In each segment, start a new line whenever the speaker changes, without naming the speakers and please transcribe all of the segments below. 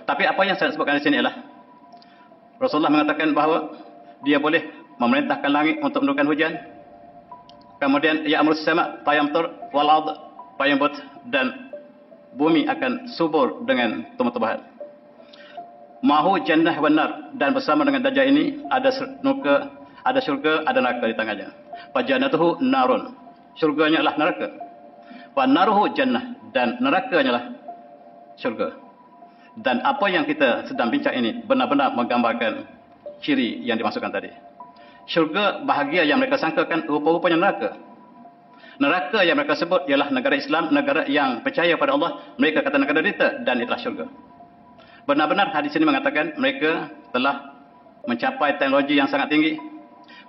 Tapi apa yang saya sebutkan di sini ialah Rasulullah mengatakan bahawa dia boleh memerintahkan langit untuk menurunkan hujan. Kemudian ya'muru as-sama' fayamtur wal ard fayambut, dan bumi akan subur dengan tumbuh-tumbuhan. Mahu jannah wan nar, dan bersama dengan dajjal ini ada syurga, ada neraka di tangannya. Fa jannatuhu narun. Syurganya adalah neraka. Wa naruhu jannah, dan nerakanya adalah syurga. Dan apa yang kita sedang bincang ini benar-benar menggambarkan ciri yang dimasukkan tadi. Syurga bahagia yang mereka sangkakan rupa-rupanya neraka. Neraka yang mereka sebut ialah negara Islam, negara yang percaya pada Allah. Mereka kata negara derita, dan itulah syurga. Benar-benar hadis ini mengatakan mereka telah mencapai teknologi yang sangat tinggi.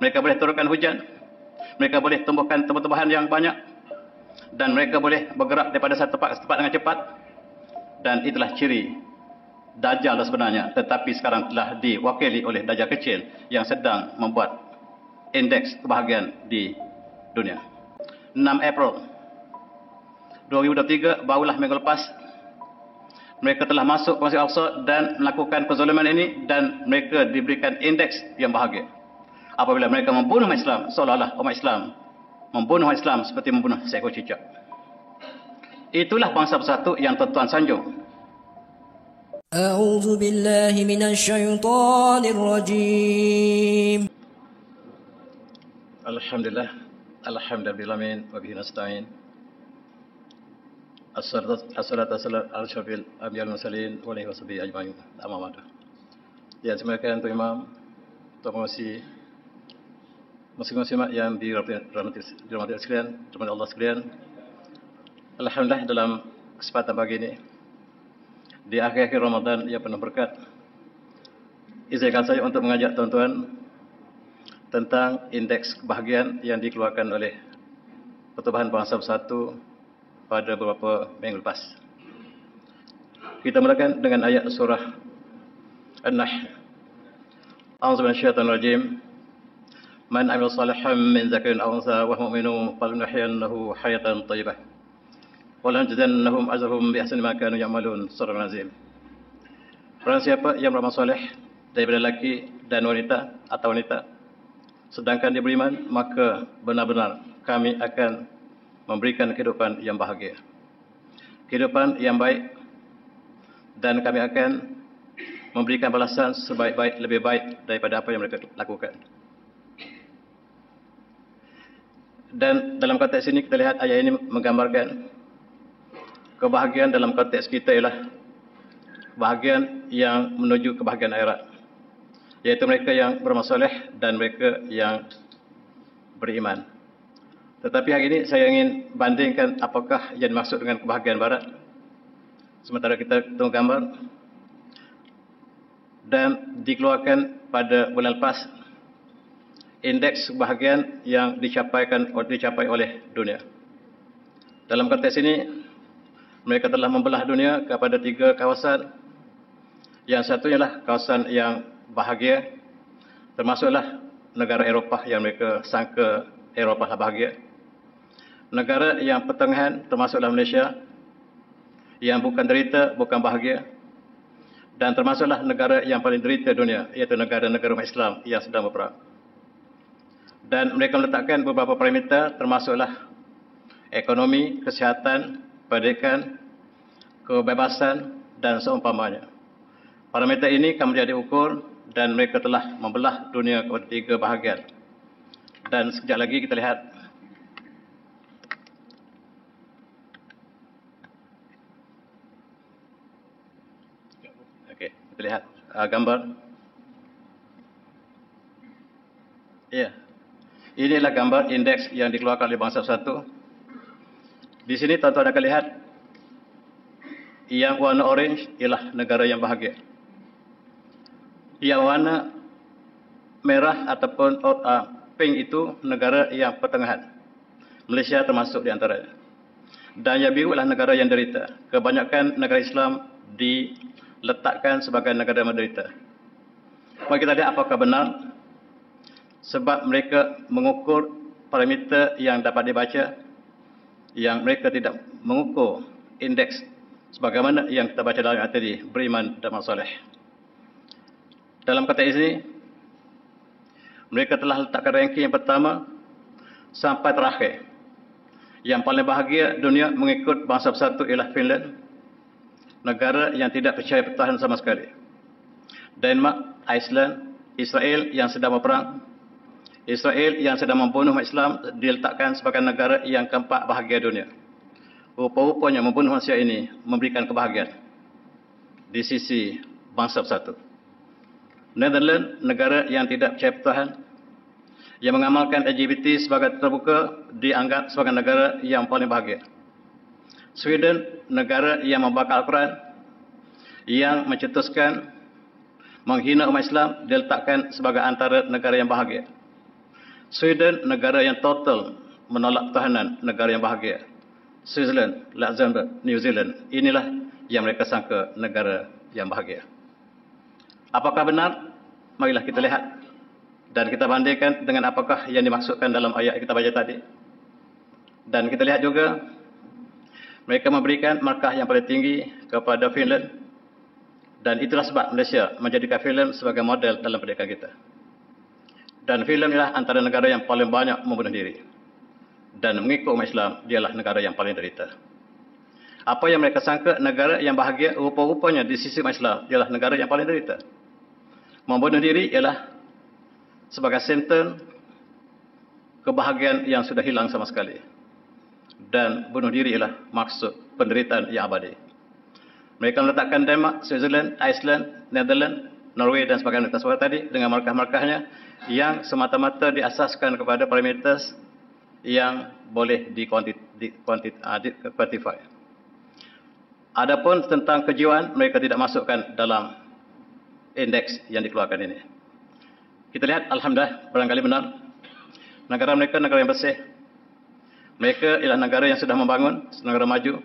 Mereka boleh turunkan hujan. Mereka boleh tumbuhkan tumbuh-tumbuhan yang banyak. Dan mereka boleh bergerak daripada satu tempat ke tempat dengan cepat. Dan itulah ciri Dajjal sebenarnya, tetapi sekarang telah diwakili oleh Dajjal kecil yang sedang membuat indeks kebahagiaan di dunia. 6 April 2023, barulah minggu lepas, mereka telah masuk ke Masjid Al-Aqsa dan melakukan kezaliman ini, dan mereka diberikan indeks yang bahagia. Apabila mereka membunuh umat Islam, seolah-olah umat Islam membunuh umat Islam seperti membunuh seekor cicak. Itulah bangsa bersatu yang tuan-tuan sanjung.
أعوذ بالله من الشيطان الرجيم.
Alhamdulillah, alhamdulillah, wa bihi nasta'in. Assalatu wassalamu ala asyrafil anbiya'i wal mursalin wa alihi washabihi ajma'in. Amma ba'du. Yang dimuliakan Tuan Imam, Tuan Pengerusi, muslim-muslimat yang dirahmati sekalian, dirahmati Allah sekalian. Alhamdulillah, dalam kesempatan pagi ini, di akhir-akhir Ramadan yang penuh berkat, izinkan saya untuk mengajak tuan-tuan tentang indeks kebahagiaan yang dikeluarkan oleh Pertubuhan Bangsa Bersatu pada beberapa minggu lepas. Kita mulakan dengan ayat surah An-Nahl. A'udzu minasyaitonir rajim. Man 'amila shalihan min dzakarin aw untha wa huwa mu'minun falyahyiyannahu hayatan thayyibah. Walanjazannahum ajrahum bi ahsani ma kanu ya'malun. Surah An-Nazm. Barang siapa yang beramal soleh daripada lelaki dan wanita atau wanita, sedangkan dia beriman, maka benar-benar kami akan memberikan kehidupan yang bahagia, kehidupan yang baik, dan kami akan memberikan balasan sebaik-baik, lebih baik daripada apa yang mereka lakukan. Dan dalam konteks ini kita lihat ayat ini menggambarkan kebahagiaan dalam konteks kita ialah kebahagiaan yang menuju kebahagiaan akhirat, yaitu mereka yang beramal soleh dan mereka yang beriman. Tetapi hari ini saya ingin bandingkan apakah yang dimaksud dengan kebahagiaan barat. Sementara kita tengok gambar, dan dikeluarkan pada bulan lepas indeks kebahagiaan yang dicapai oleh dunia. Dalam konteks ini, mereka telah membelah dunia kepada 3 kawasan. Yang satunya adalah kawasan yang bahagia, termasuklah negara Eropah yang mereka sangka Eropah lah bahagia. Negara yang pertengahan termasuklah Malaysia yang bukan derita, bukan bahagia. Dan termasuklah negara yang paling derita dunia, iaitu negara-negara umat Islam yang sedang berperang. Dan mereka meletakkan beberapa parameter, termasuklah ekonomi, kesihatan, pendidikan, kebebasan, dan seumpamanya. Parameter ini kemudian diukur, dan mereka telah membelah dunia kepada 3 bahagian. Dan sekejap lagi kita lihat kita lihat gambar. Ya, inilah gambar indeks yang dikeluarkan oleh Bangsa Bersatu. Di sini tuan-tuan akan lihat yang warna orange ialah negara yang bahagia. Yang warna merah ataupun pink itu negara yang pertengahan. Malaysia termasuk di antaranya. Dan yang biru adalah negara yang derita. Kebanyakan negara Islam diletakkan sebagai negara menderita. Mari kita lihat apakah benar, sebab mereka mengukur parameter yang dapat dibaca, yang mereka tidak mengukur indeks sebagaimana yang kita baca dalam ayat tadi, beriman dan amal soleh. Dalam konteks ini, mereka telah letakkan ranking yang pertama sampai terakhir. Yang paling bahagia dunia mengikut bangsa bersatu ialah Finland, negara yang tidak percaya pertahanan sama sekali. Denmark, Iceland, Israel yang sedang berperang, Israel yang sedang membunuh umat Islam diletakkan sebagai negara yang keempat bahagia dunia. Rupa-rupanya membunuh manusia ini memberikan kebahagiaan di sisi bangsa bersatu. Netherlands, negara yang tidak percaya pertahanan, yang mengamalkan LGBT sebagai terbuka, dianggap sebagai negara yang paling bahagia. Sweden, negara yang membakar Al-Quran, yang mencetuskan, menghina umat Islam, diletakkan sebagai antara negara yang bahagia. Sweden, negara yang total menolak pertahanan, negara yang bahagia. Switzerland, Luxembourg, New Zealand, inilah yang mereka sangka negara yang bahagia. Apakah benar? Marilah kita lihat dan kita bandingkan dengan apakah yang dimaksudkan dalam ayat yang kita baca tadi. Dan kita lihat juga, mereka memberikan markah yang paling tinggi kepada Finland. Dan itulah sebab Malaysia menjadikan Finland sebagai model dalam pendidikan kita. Dan Finland ialah antara negara yang paling banyak membunuh diri. Dan mengikut umat Islam, dialah negara yang paling derita. Apa yang mereka sangka negara yang bahagia, rupa-rupanya di sisi umat Islam, dialah negara yang paling derita. Membunuh diri ialah sebagai simptom kebahagiaan yang sudah hilang sama sekali. Dan bunuh diri ialah maksud penderitaan yang abadi. Mereka meletakkan Denmark, Switzerland, Iceland, Netherlands, Norway dan sebagainya kita sebut tadi dengan markah-markahnya yang semata-mata diasaskan kepada parameter yang boleh di-quantify. Adapun tentang kejiwaan, mereka tidak masukkan dalam indeks yang dikeluarkan ini. Kita lihat, alhamdulillah, barangkali benar. Negara mereka negara yang bersih. Mereka ialah negara yang sudah membangun, negara maju.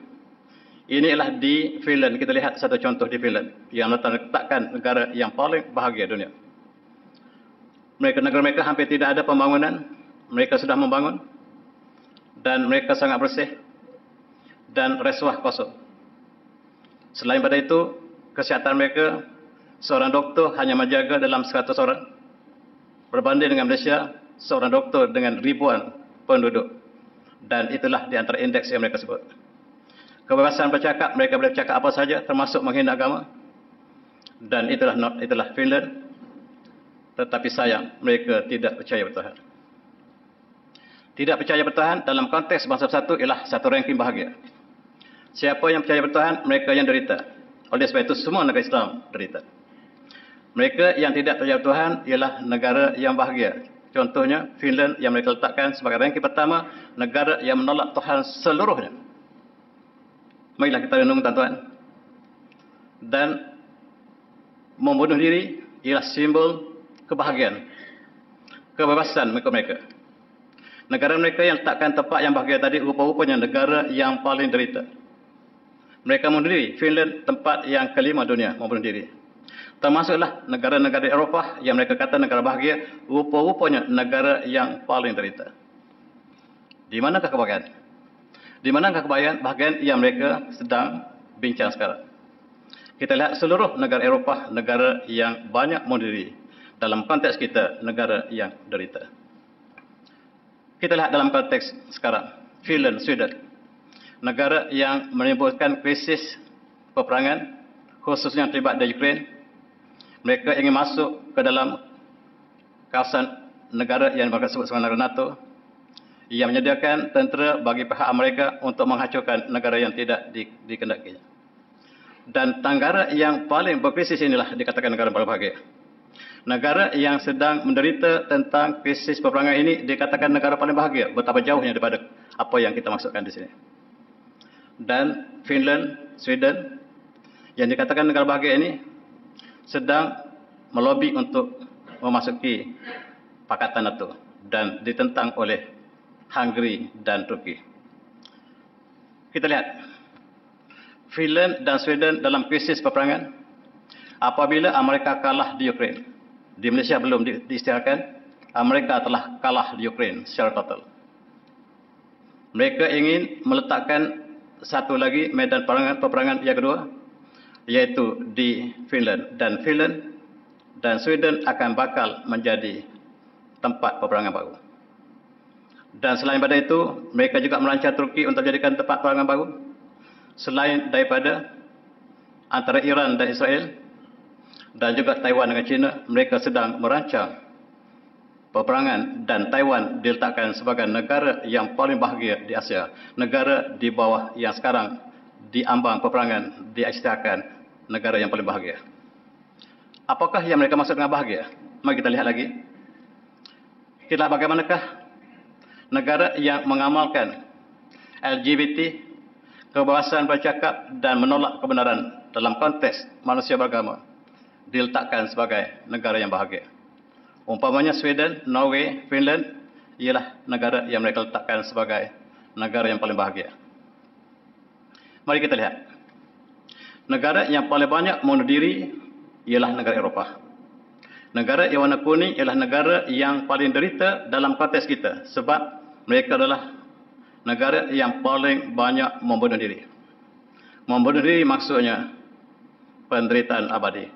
Ini ialah di Finland. Kita lihat satu contoh di Finland yang letakkan negara yang paling bahagia dunia. Negara mereka hampir tidak ada pembangunan. Mereka sudah membangun. Dan mereka sangat bersih. Dan rasuah kosong. Selain pada itu, kesihatan mereka, seorang doktor hanya menjaga dalam 100 orang. Berbanding dengan Malaysia, seorang doktor dengan ribuan penduduk. Dan itulah di antara indeks yang mereka sebut. Kebebasan bercakap, mereka boleh bercakap apa saja, termasuk menghina agama. Dan itulah Finland. Tetapi sayang, mereka tidak percaya bertahan. Tidak percaya bertahan dalam konteks bangsa bersatu ialah satu ranking bahagia. Siapa yang percaya bertahan, mereka yang derita. Oleh sebab itu, semua negara Islam derita. Mereka yang tidak percaya Tuhan ialah negara yang bahagia. Contohnya, Finland yang mereka letakkan sebagai ranking pertama, negara yang menolak Tuhan seluruhnya. Marilah kita renung, tuan-tuan. Dan membunuh diri ialah simbol kebahagiaan, kebebasan mereka. Negara mereka yang letakkan tempat yang bahagia tadi, rupa-rupanya negara yang paling derita. Mereka membunuh diri. Finland tempat yang kelima dunia membunuh diri. Termasuklah negara-negara Eropah yang mereka kata negara bahagia, rupa-rupanya negara yang paling derita. Di manakah kebahagiaan? Di manakah kebahagiaan yang mereka sedang bincang sekarang? Kita lihat seluruh negara Eropah, negara yang banyak membunuh diri. Dalam konteks kita, negara yang derita. Kita lihat dalam konteks sekarang, Finland, Sweden. Negara yang menimbulkan krisis peperangan, khususnya terlibat di Ukraine. Mereka ingin masuk ke dalam kawasan negara yang mereka sebut sebagai negara NATO, yang menyediakan tentera bagi pihak Amerika untuk menghancurkan negara yang tidak dikehendakinya. Dan negara yang paling berkrisis inilah dikatakan negara paling bahagia. Negara yang sedang menderita tentang krisis peperangan ini dikatakan negara paling bahagia. Betapa jauhnya daripada apa yang kita maksudkan di sini. Dan Finland, Sweden, yang dikatakan negara bahagia ini sedang melobi untuk memasuki Pakatan NATO dan ditentang oleh Hungary dan Turki. Kita lihat, Finland dan Sweden dalam krisis peperangan apabila Amerika kalah di Ukraine. Di Malaysia belum diisytiharkan, Amerika telah kalah di Ukraine secara total. Mereka ingin meletakkan satu lagi medan peperangan yang kedua, yaitu di Finland. Dan Finland dan Sweden akan bakal menjadi tempat peperangan baru. Dan selain daripada itu, mereka juga merancang Turki untuk jadikan tempat peperangan baru. Selain daripada antara Iran dan Israel, dan juga Taiwan dengan China, mereka sedang merancang peperangan, dan Taiwan diletakkan sebagai negara yang paling bahagia di Asia. Negara di bawah yang sekarang diambang peperangan diisytiharkan negara yang paling bahagia. Apakah yang mereka maksud dengan bahagia? Mari kita lihat lagi. Kita lihat bagaimanakah negara yang mengamalkan LGBT, kebebasan bercakap dan menolak kebenaran dalam konteks manusia beragama diletakkan sebagai negara yang bahagia. Umpamanya Sweden, Norway, Finland ialah negara yang mereka letakkan sebagai negara yang paling bahagia. Mari kita lihat. Negara yang paling banyak bunuh diri ialah negara Eropah. Negara yang warna kuning ialah negara yang paling derita dalam konteks kita, sebab mereka adalah negara yang paling banyak membunuh diri. Membunuh diri maksudnya penderitaan abadi.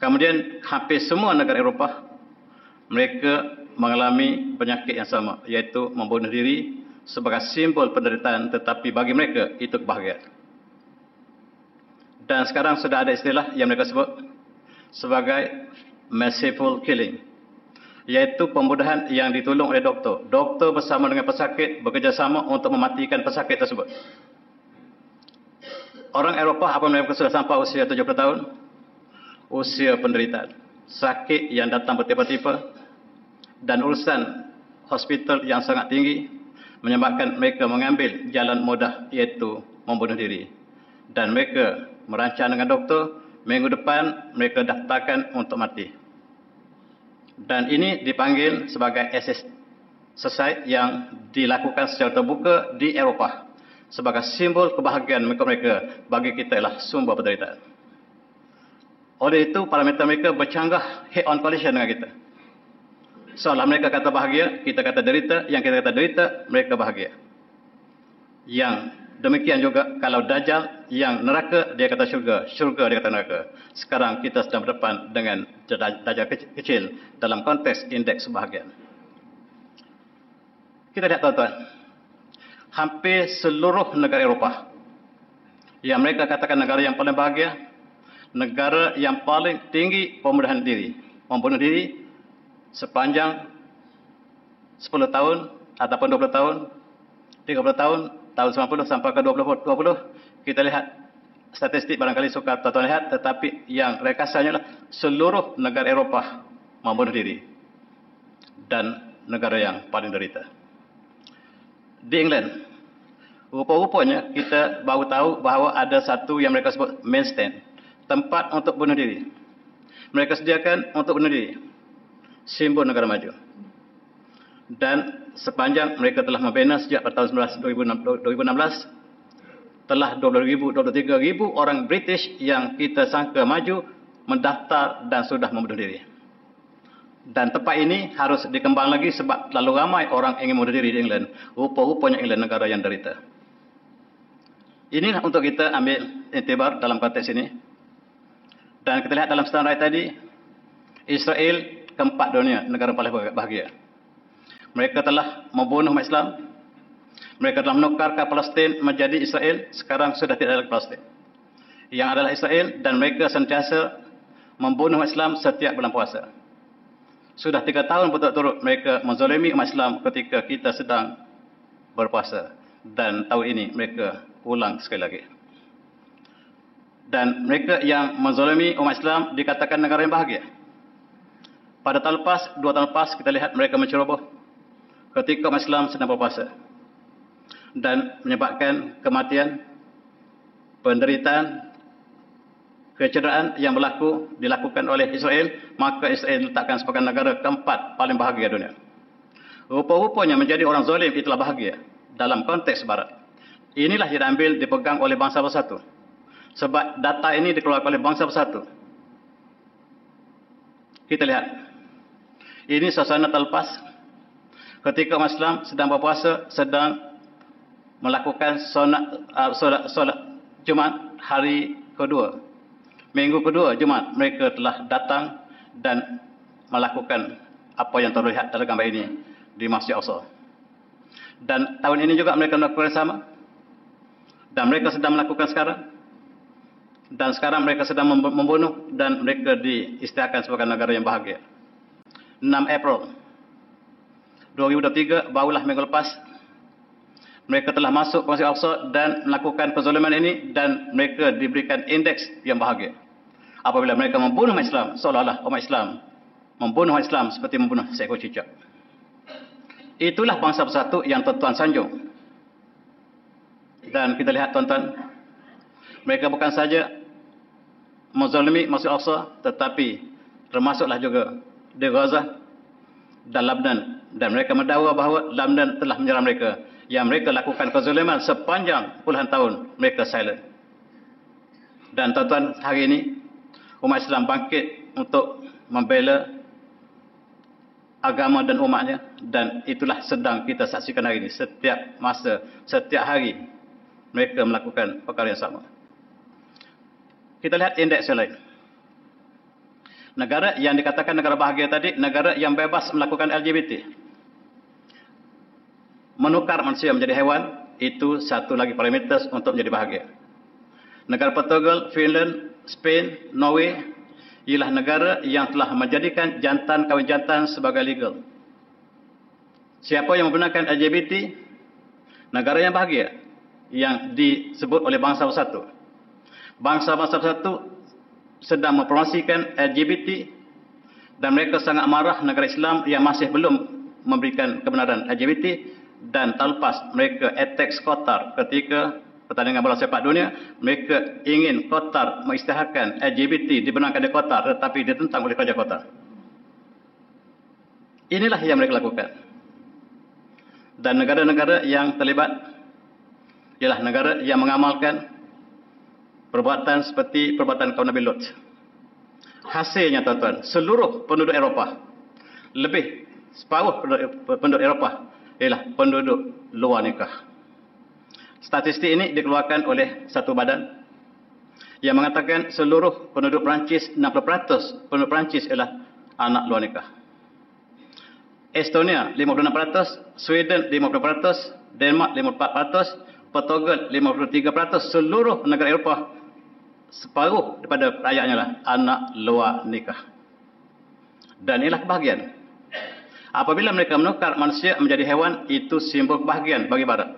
Kemudian hampir semua negara Eropah, mereka mengalami penyakit yang sama, iaitu membunuh diri sebagai simbol penderitaan, tetapi bagi mereka itu kebahagiaan. Dan sekarang sudah ada istilah yang mereka sebut sebagai merciful killing, iaitu pembunuhan yang ditolong oleh doktor. Doktor bersama dengan pesakit bekerjasama untuk mematikan pesakit tersebut. Orang Eropah apabila mereka sudah sampai usia 70 tahun, usia penderitaan, sakit yang datang bertiba-tiba, dan urusan hospital yang sangat tinggi, menyebabkan mereka mengambil jalan mudah, iaitu membunuh diri. Dan mereka merancang dengan doktor, minggu depan mereka daftarkan untuk mati. Dan ini dipanggil sebagai exercise yang dilakukan secara terbuka di Eropah sebagai simbol kebahagiaan mereka. Bagi kita ialah sumber penderitaan. Oleh itu, parameter mereka bercanggah head-on collision dengan kita. Seolah mereka kata bahagia, kita kata derita. Yang kita kata derita, mereka bahagia. Yang demikian juga kalau Dajjal yang neraka, dia kata syurga. Syurga, dia kata neraka. Sekarang kita sedang berdepan dengan Dajjal kecil dalam konteks indeks kebahagiaan. Kita lihat tuan-tuan. Hampir seluruh negara Eropah yang mereka katakan negara yang paling bahagia, negara yang paling tinggi pembunuhan diri. Membunuh diri sepanjang 10 tahun ataupun 20 tahun, 30 tahun, tahun 90 sampai ke 20, kita lihat statistik barangkali suka tuan-tuan lihat, tetapi yang rekasanya adalah seluruh negara Eropah membunuh diri dan negara yang paling derita. Di England, rupa-rupanya kita baru tahu bahawa ada satu yang mereka sebut main stand, tempat untuk bunuh diri. Mereka sediakan untuk bunuh diri, simbol negara maju. Dan sepanjang mereka telah membina sejak pada tahun 2016, telah 23,000 orang British yang kita sangka maju mendaftar dan sudah membunuh diri. Dan tempat ini harus dikembang lagi sebab terlalu ramai orang ingin membunuh diri di England. Rupa-rupanya England negara yang derita. Inilah untuk kita ambil intibar dalam konteks ini. Dan kita lihat dalam standar tadi, Israel keempat dunia, negara paling bahagia. Mereka telah membunuh umat Islam. Mereka telah menukarkan Palestin menjadi Israel. Sekarang sudah tidak ada lagi Palestin. Yang adalah Israel, dan mereka sentiasa membunuh umat Islam setiap bulan puasa. Sudah 3 tahun berturut-turut mereka menzalimi umat Islam ketika kita sedang berpuasa. Dan tahun ini mereka ulang sekali lagi. Dan mereka yang menzalimi umat Islam dikatakan negara yang bahagia. Pada tahun lepas, 2 tahun lepas, kita lihat mereka menceroboh ketika umat Islam sedang berpuasa. Dan menyebabkan kematian, penderitaan, kecederaan yang dilakukan oleh Israel, maka Israel diletakkan sebagai negara keempat paling bahagia dunia. Rupa-rupanya menjadi orang zalim itulah bahagia dalam konteks barat. Inilah yang diambil, dipegang oleh bangsa bersatu. Sebab data ini dikeluarkan oleh bangsa bersatu. Kita lihat. Ini suasana terlepas ketika umat Islam sedang berpuasa, sedang melakukan solat Jumaat hari kedua. Minggu kedua Jumaat mereka telah datang dan melakukan apa yang terlihat dalam gambar ini di Masjid Al-Aqsa. Dan tahun ini juga mereka melakukan sama. Dan mereka sedang melakukan sekarang. Dan sekarang mereka sedang membunuh dan mereka diisytiharkan sebagai negara yang bahagia. 6 April 2023, barulah minggu lepas, mereka telah masuk ke Masjid Al-Aqsa dan melakukan kezaliman ini dan mereka diberikan indeks yang bahagia. Apabila mereka membunuh umat Islam, seolah-olah umat Islam membunuh umat Islam seperti membunuh seekor cicak. Itulah bangsa bersatu yang tuan-tuan sanjung. Dan kita lihat tuan-tuan, mereka bukan saja menzalimi Masjid Al-Aqsa, tetapi termasuklah juga di Gaza dan Lebanon. Dan mereka mendakwa bahawa Lebanon telah menyerang mereka. Yang mereka lakukan kezaliman sepanjang puluhan tahun, mereka silent. Dan tuan-tuan, hari ini umat Islam bangkit untuk membela agama dan umatnya. Dan itulah sedang kita saksikan hari ini. Setiap masa, setiap hari mereka melakukan perkara yang sama. Kita lihat indeks yang lain. Negara yang dikatakan negara bahagia tadi, negara yang bebas melakukan LGBT. Menukar manusia menjadi hewan, itu satu lagi parameter untuk menjadi bahagia. Negara Portugal, Finland, Spain, Norway, ialah negara yang telah menjadikan jantan kawin jantan sebagai legal. Siapa yang menggunakan LGBT, negara yang bahagia, yang disebut oleh bangsa bersatu. Bangsa-bangsa bersatu sedang mempromosikan LGBT dan mereka sangat marah negara Islam yang masih belum memberikan kebenaran LGBT. Dan terlepas mereka attack Qatar ketika pertandingan bola sepak dunia, mereka ingin Qatar mengisytiharkan LGBT dibenarkan di Qatar, tetapi ditentang oleh kerajaan Qatar. Inilah yang mereka lakukan. Dan negara-negara yang terlibat ialah negara yang mengamalkan perbuatan seperti perbuatan kaum Nabi Lut. Hasilnya tuan-tuan, seluruh penduduk Eropah, lebih separuh penduduk Eropah ialah penduduk luar nikah. Statistik ini dikeluarkan oleh satu badan yang mengatakan seluruh penduduk Perancis, 60% penduduk Perancis ialah anak luar nikah. Estonia 56%, Sweden 50%, Denmark 54%, Portugal 53%, seluruh negara Eropah separuh daripada rakyatnya lah anak luar nikah. Dan inilah kebahagiaan. Apabila mereka menukar manusia menjadi hewan, itu simbol kebahagiaan bagi Barat.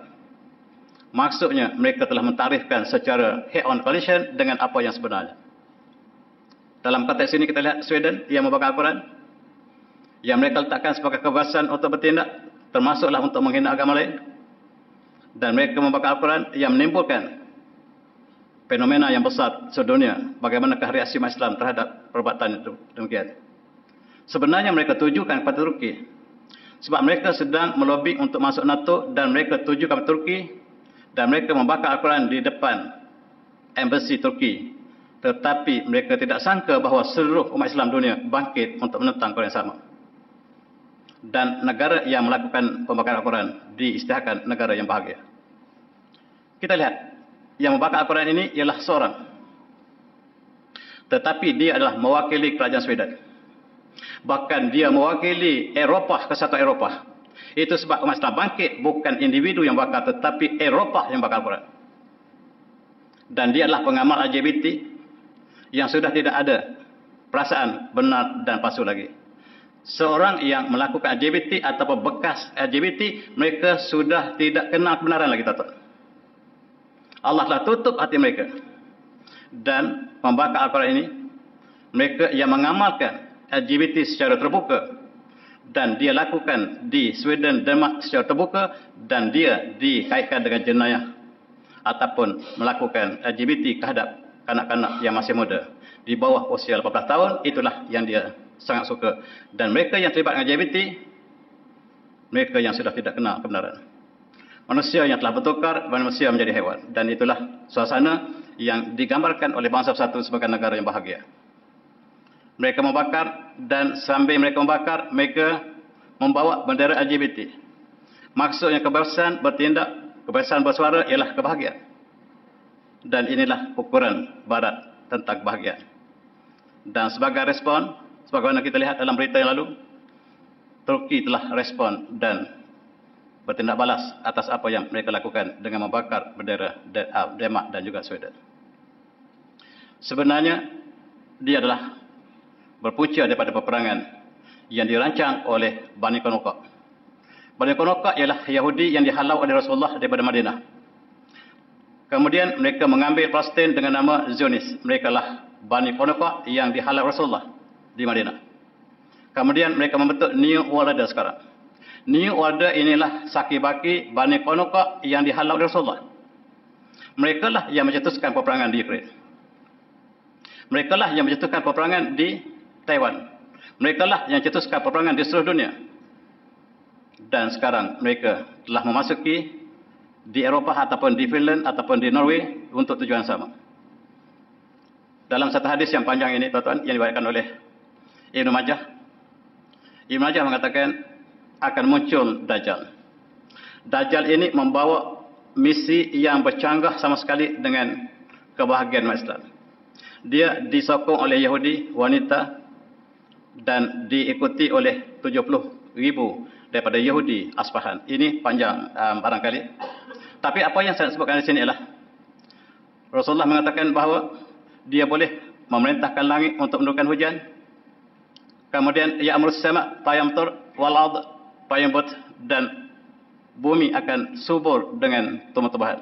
Maksudnya, mereka telah mentarifkan secara head-on collision dengan apa yang sebenarnya. Dalam konteks ini kita lihat Sweden yang membakar Al-Quran, yang mereka letakkan sebagai kebebasan untuk bertindak, termasuklah untuk menghina agama lain. Dan mereka membakar Al-Quran yang menimbulkan fenomena yang besar sedunia. Bagaimanakah reaksi umat Islam terhadap perbuatan demikian? Sebenarnya mereka tujukan kepada Turki. Sebab mereka sedang melobi untuk masuk NATO dan mereka tujukan kepada Turki dan mereka membakar Al-Quran di depan embassy Turki. Tetapi mereka tidak sangka bahawa seluruh umat Islam dunia bangkit untuk menentang Al-Quran yang sama. Dan negara yang melakukan pembakaran Al-Quran diisytiharkan negara yang bahagia. Kita lihat, yang membakar Al-Quran ini ialah seorang. Tetapi dia adalah mewakili kerajaan Sweden. Bahkan dia mewakili Eropah, kesatuan Eropah. Itu sebab umat Islam bangkit, bukan individu yang bakar, tetapi Eropah yang bakar Al-Quran. Dan dia adalah pengamal LGBT yang sudah tidak ada perasaan benar dan palsu lagi. Seorang yang melakukan LGBT atau bekas LGBT, mereka sudah tidak kenal kebenaran lagi, tuan-tuan. Allah telah tutup hati mereka. Dan membakar Al-Quran ini, mereka yang mengamalkan LGBT secara terbuka dan dia lakukan di Sweden, Denmark secara terbuka dan dia dikaitkan dengan jenayah ataupun melakukan LGBT terhadap kanak-kanak yang masih muda di bawah usia 18 tahun. Itulah yang dia sangat suka. Dan mereka yang terlibat dengan LGBT, mereka yang sudah tidak kenal kebenaran. Manusia yang telah bertukar, manusia menjadi hewan. Dan itulah suasana yang digambarkan oleh bangsa bersatu sebagai negara yang bahagia. Mereka membakar dan sambil mereka membakar, mereka membawa bendera LGBT. Maksudnya kebebasan bertindak Kebebasan bersuara ialah kebahagiaan. Dan inilah ukuran Barat tentang kebahagiaan. Dan sebagai respon, sebagaimana kita lihat dalam berita yang lalu, Turki telah respon dan bertindak balas atas apa yang mereka lakukan dengan membakar bendera Denmark dan juga Sweden. Sebenarnya, dia adalah berpunca daripada peperangan yang dirancang oleh Bani Qainuqa. Bani Qainuqa ialah Yahudi yang dihalau oleh Rasulullah daripada Madinah. Kemudian mereka mengambil Palestin dengan nama Zionis. Mereka lah Bani Qainuqa yang dihalau Rasulullah di Madinah. Kemudian mereka membentuk New World Order sekarang. New World Order inilah saki-baki Bani Qainuqa yang dihalau oleh Rasulullah. Mereka lah yang mencetuskan peperangan di Ukraine. Mereka lah yang mencetuskan peperangan di Taiwan. Mereka lah yang mencetuskan peperangan di seluruh dunia. Dan sekarang mereka telah memasuki di Eropah ataupun di Finland ataupun di Norway untuk tujuan sama. Dalam satu hadis yang panjang ini, tuan-tuan, yang diriwayatkan oleh Ibnu Majah, Ibnu Majah mengatakan akan muncul Dajjal. Dajjal ini membawa misi yang bercanggah sama sekali dengan kebahagiaan umat Islam. Dia disokong oleh Yahudi wanita dan diikuti oleh 70,000 daripada Yahudi Asfahan. Ini panjang barangkali. Tapi apa yang saya sebutkan di sini ialah Rasulullah mengatakan bahawa dia boleh memerintahkan langit untuk menurunkan hujan. Kemudian ya'murus sama' fayamtur wal ard fayambut, dan bumi akan subur dengan tumbuh-tumbuhan.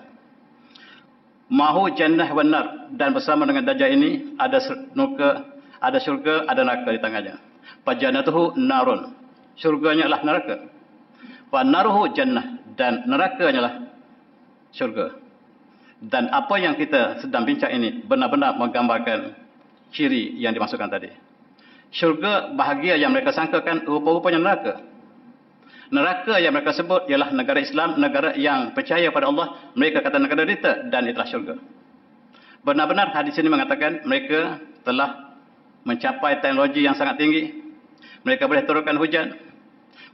Mahu jannah wan nar, dan bersama dengan Dajjal ini ada ada syurga, ada neraka di tangannya. Fajannatuhu narun, syurganya adalah neraka. Wa naruhu jannah, dan nerakanya adalah syurga. Dan apa yang kita sedang bincang ini benar-benar menggambarkan ciri yang dimasukkan tadi. Syurga bahagia yang mereka sangkakan rupa-rupanya neraka. Neraka yang mereka sebut ialah negara Islam, negara yang percaya pada Allah. Mereka kata negara derita, dan itulah syurga. Benar-benar hadis ini mengatakan mereka telah mencapai teknologi yang sangat tinggi. Mereka boleh turunkan hujan.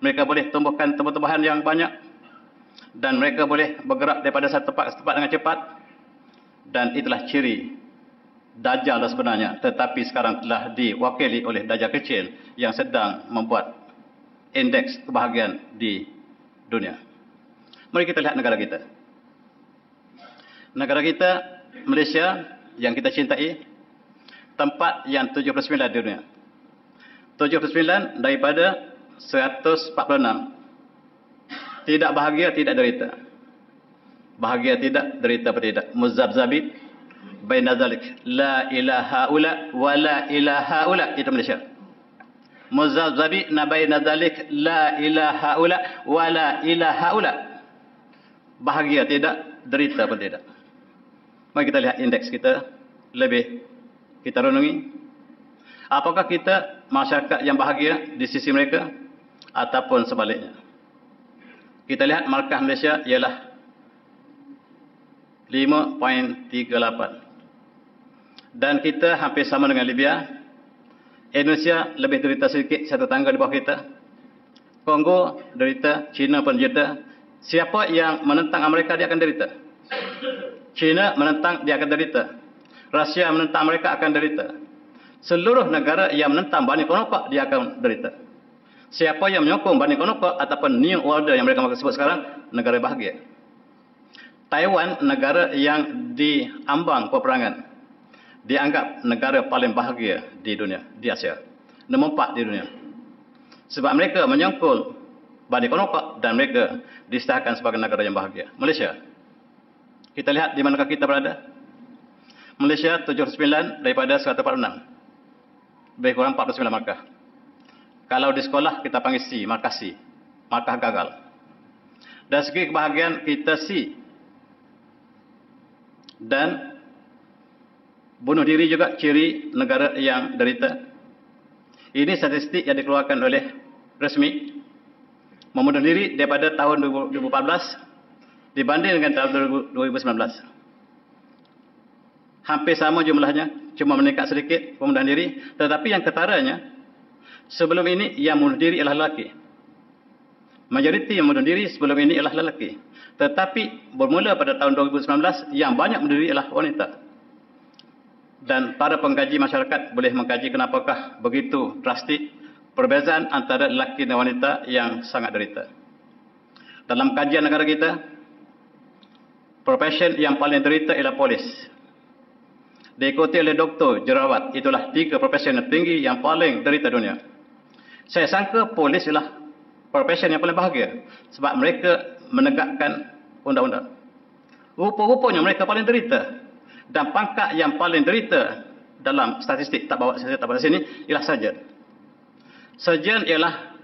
Mereka boleh tumbuhkan tumbuh-tumbuhan yang banyak. Dan mereka boleh bergerak daripada satu tempat ke tempat dengan cepat. Dan itulah ciri Dajjal sebenarnya, tetapi sekarang telah diwakili oleh Dajjal kecil yang sedang membuat indeks kebahagiaan di dunia. Mari kita lihat negara kita. Negara kita, Malaysia, yang kita cintai, tempat yang 79 di dunia. 79 daripada 146. Tidak bahagia, tidak derita. Bahagia tidak, derita tidak. Muzabzabit baina zalik, la ilaha ula wa la ilaha ula. Itu Malaysia. Muzabzabi na baina zalik, la ilaha ula wa la ilaha ula. Bahagia tidak, derita pun tidak. Mari kita lihat indeks kita, lebih kita renungi. Apakah kita masyarakat yang bahagia di sisi mereka ataupun sebaliknya? Kita lihat markah Malaysia ialah 5.38. Dan kita hampir sama dengan Libya. Indonesia lebih derita sedikit, satu tangga di bawah kita. Kongo derita, China pun derita. Siapa yang menentang Amerika, dia akan derita. China menentang, dia akan derita. Rusia menentang mereka, akan derita. Seluruh negara yang menentang Bani Qainuqa, dia akan derita. Siapa yang menyokong Bani Qainuqa ataupun New World Order yang mereka sebut sekarang, negara bahagia. Taiwan, negara yang diambang peperangan, dianggap negara paling bahagia di dunia, di Asia. Nombor 4 di dunia. Sebab mereka menyangkul Bani Qainuqa dan mereka disahkan sebagai negara yang bahagia. Malaysia. Kita lihat di manakah kita berada. Malaysia 79 daripada 146. Lebih kurang 49 markah. Kalau di sekolah kita panggil C, markah C. Markah gagal. Dari segi kebahagiaan kita C. Dan bunuh diri juga ciri negara yang derita. Ini statistik yang dikeluarkan oleh resmi. Membunuh diri daripada tahun 2014 dibanding dengan tahun 2019. Hampir sama jumlahnya, cuma meningkat sedikit pembunuhan diri. Tetapi yang ketaranya, sebelum ini yang bunuh diri adalah lelaki. Majoriti yang bunuh diri sebelum ini ialah lelaki. Tetapi bermula pada tahun 2019, yang banyak bunuh diri ialah wanita. Dan para pengkaji masyarakat boleh mengkaji kenapakah begitu drastik perbezaan antara lelaki dan wanita yang sangat derita. Dalam kajian negara kita, profesi yang paling derita ialah polis. Diikuti oleh doktor, jurawat. Itulah 3 profesi yang tinggi yang paling derita dunia. Saya sangka polis ialah profesi yang paling bahagia sebab mereka menegakkan undang-undang. Rupa-rupanya mereka paling derita. Dan pangkat yang paling derita dalam statistik, tak bawa sini, ialah sarjan. Sarjan ialah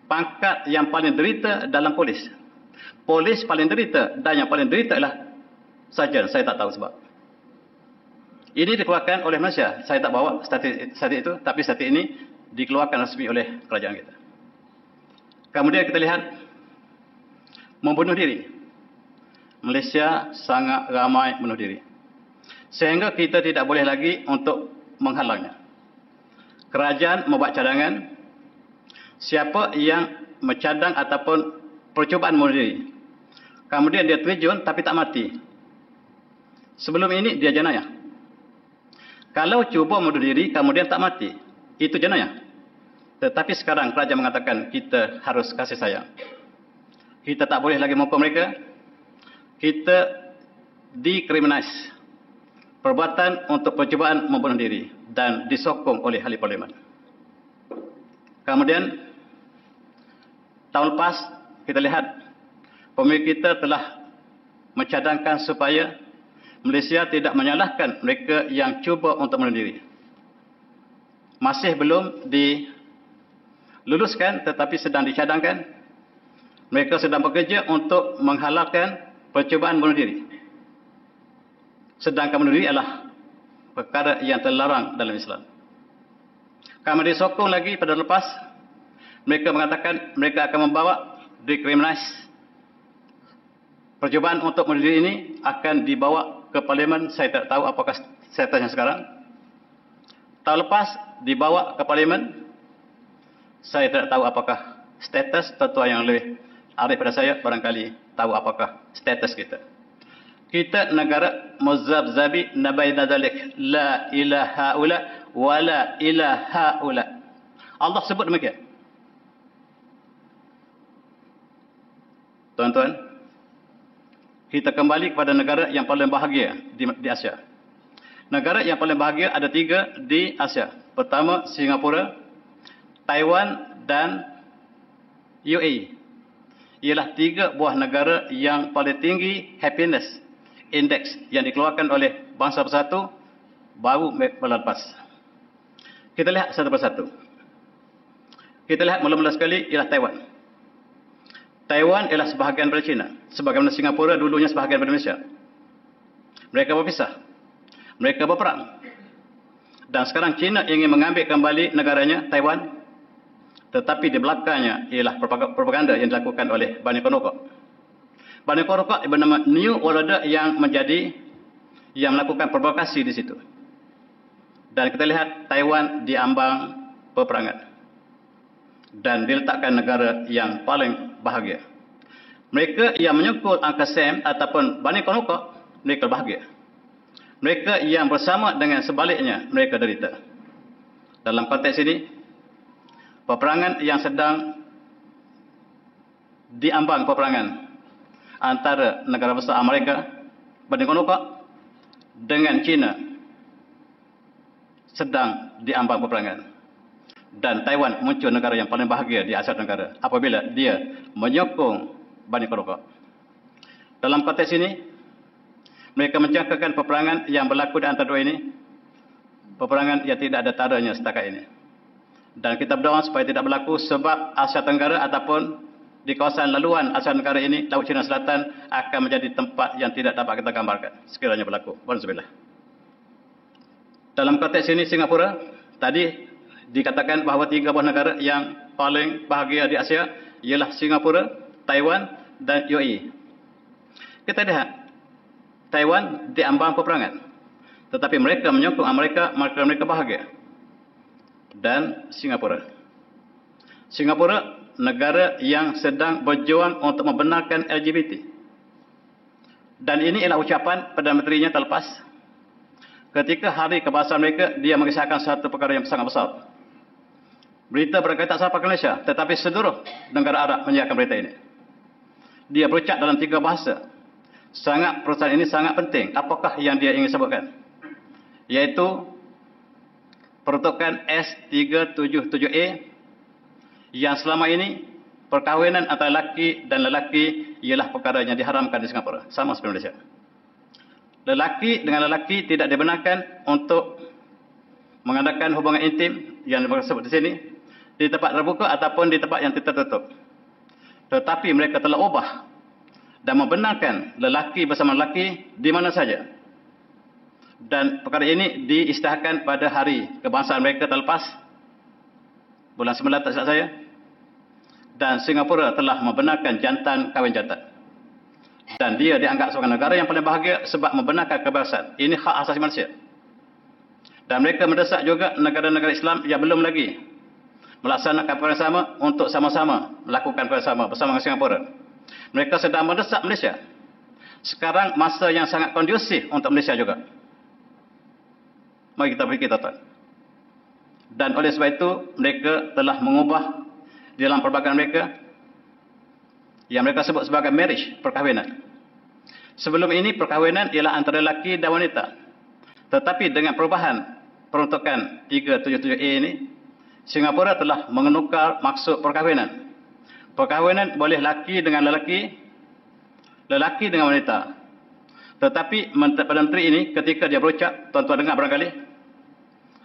pangkat yang paling derita dalam polis. Polis paling derita dan yang paling derita ialah sarjan. Saya tak tahu sebab. Ini dikeluarkan oleh Malaysia. Saya tak bawa statistik itu, tapi statistik ini dikeluarkan resmi oleh kerajaan kita. Kemudian kita lihat membunuh diri. Malaysia sangat ramai bunuh diri. Sehingga kita tidak boleh lagi untuk menghalangnya. Kerajaan membuat cadangan. Siapa yang mencadang ataupun percubaan bunuh diri, kemudian dia terjun tapi tak mati, sebelum ini dia jenayah. Kalau cuba bunuh diri kemudian tak mati, itu jenayah. Tetapi sekarang kerajaan mengatakan kita harus kasih sayang. Kita tak boleh lagi menghukum mereka. Kita dikriminalisasi perbuatan untuk percubaan membunuh diri dan disokong oleh ahli parlimen. Kemudian tahun lepas kita lihat pemimpin kita telah mencadangkan supaya Malaysia tidak menyalahkan mereka yang cuba untuk bunuh diri. Masih belum diluluskan tetapi sedang dicadangkan. Mereka sedang bekerja untuk menghalalkan percubaan bunuh diri. Sedangkan bunuh diri adalah perkara yang terlarang dalam Islam. Kami disokong lagi pada lepas, mereka mengatakan mereka akan membawa dekriminalisasi percubaan untuk bunuh diri ini akan dibawa ke parlimen. Saya tak tahu apakah statusnya sekarang. Tahun lepas dibawa ke parlimen. Saya tak tahu apakah status. Tetua yang lebih arif pada saya barangkali tahu apakah status kita. Kita negara muzabzabi nabaina dzalik, la ilaha illa wa la ilaha illa. Allah sebut demikian. Tuan-tuan, kita kembali kepada negara yang paling bahagia di Asia. Negara yang paling bahagia ada 3 di Asia. Pertama, Singapura, Taiwan dan UAE. Ialah 3 buah negara yang paling tinggi happiness index yang dikeluarkan oleh Bangsa Bersatu baru bulan lepas. Kita lihat satu persatu. Kita lihat mula-mula sekali ialah Taiwan. Taiwan ialah sebahagian daripada China. Sebagaimana Singapura dulunya sebahagian daripada Malaysia. Mereka berpisah. Mereka berperang. Dan sekarang China ingin mengambil kembali negaranya, Taiwan. Tetapi di belakangnya ialah propaganda yang dilakukan oleh Bani Konokok. Bani Konokok bernama New World Order yang melakukan provokasi di situ. Dan kita lihat Taiwan diambang peperangan. Dan diletakkan negara yang paling bahagia. Mereka yang menyokong Uncle Sam ataupun Bani Konokok, mereka bahagia. Mereka yang bersama dengan sebaliknya, mereka derita. Dalam konteks ini, peperangan yang sedang diambang peperangan antara negara besar Amerika, Bani Konokok, dengan China sedang diambang peperangan. Dan Taiwan muncul negara yang paling bahagia di Asia Tenggara apabila dia menyokong Bani Konokok. Dalam konteks ini, mereka menjangkakan peperangan yang berlaku di antara 2 ini, peperangan yang tidak ada taranya setakat ini. Dan kita berdoa supaya tidak berlaku sebab Asia Tenggara ataupun di kawasan laluan Asia Tenggara ini, Laut Cina Selatan akan menjadi tempat yang tidak dapat kita gambarkan sekiranya berlaku. Walhamdulillah. Dalam konteks ini Singapura, tadi dikatakan bahawa 3 buah negara yang paling bahagia di Asia ialah Singapura, Taiwan dan UAE. Kita lihat Taiwan diambang peperangan, tetapi mereka menyokong Amerika, mereka bahagia. Dan Singapura negara yang sedang berjuang untuk membenarkan LGBT. Dan ini ialah ucapan Perdana Menterinya terlepas ketika hari kebangsaan mereka, dia mengisahkan satu perkara yang sangat besar. Berita berkaitan tak sampai ke Malaysia, tetapi seluruh negara Arab menyiarkan berita ini. Dia berucap dalam 3 bahasa. Perusahaan ini sangat penting. Apakah yang dia ingin sebutkan? Iaitu peruntukan S377A yang selama ini perkahwinan antara lelaki dan lelaki ialah perkara yang diharamkan di Singapura. Sama seperti Malaysia. Lelaki dengan lelaki tidak dibenarkan untuk mengadakan hubungan intim yang disebut di sini di tempat terbuka ataupun di tempat yang tertutup. Tetapi mereka telah ubah dan membenarkan lelaki bersama lelaki di mana saja. Dan perkara ini diisytiharkan pada hari kebangsaan mereka terlepas, bulan 9 tak silap saya. Dan Singapura telah membenarkan jantan kahwin jantan. Dan dia dianggap sebagai negara yang paling bahagia sebab membenarkan kebebasan. Ini hak asasi manusia. Dan mereka mendesak juga negara-negara Islam yang belum lagi melaksanakan perkara yang sama untuk sama-sama melakukan perkara yang sama bersama dengan Singapura. Mereka sedang mendesak Malaysia. Sekarang masa yang sangat kondusif untuk Malaysia juga. Mari kita fikir, tuan-tuan. Dan oleh sebab itu, mereka telah mengubah di dalam perbagian mereka yang mereka sebut sebagai marriage, perkahwinan. Sebelum ini, perkahwinan ialah antara lelaki dan wanita. Tetapi dengan perubahan peruntukan 377A ini, Singapura telah mengenukar maksud perkahwinan. Perkahwinan boleh lelaki dengan lelaki, lelaki dengan wanita. Tetapi Perdana Menteri ini ketika dia berucap, tuan-tuan dengar barangkali,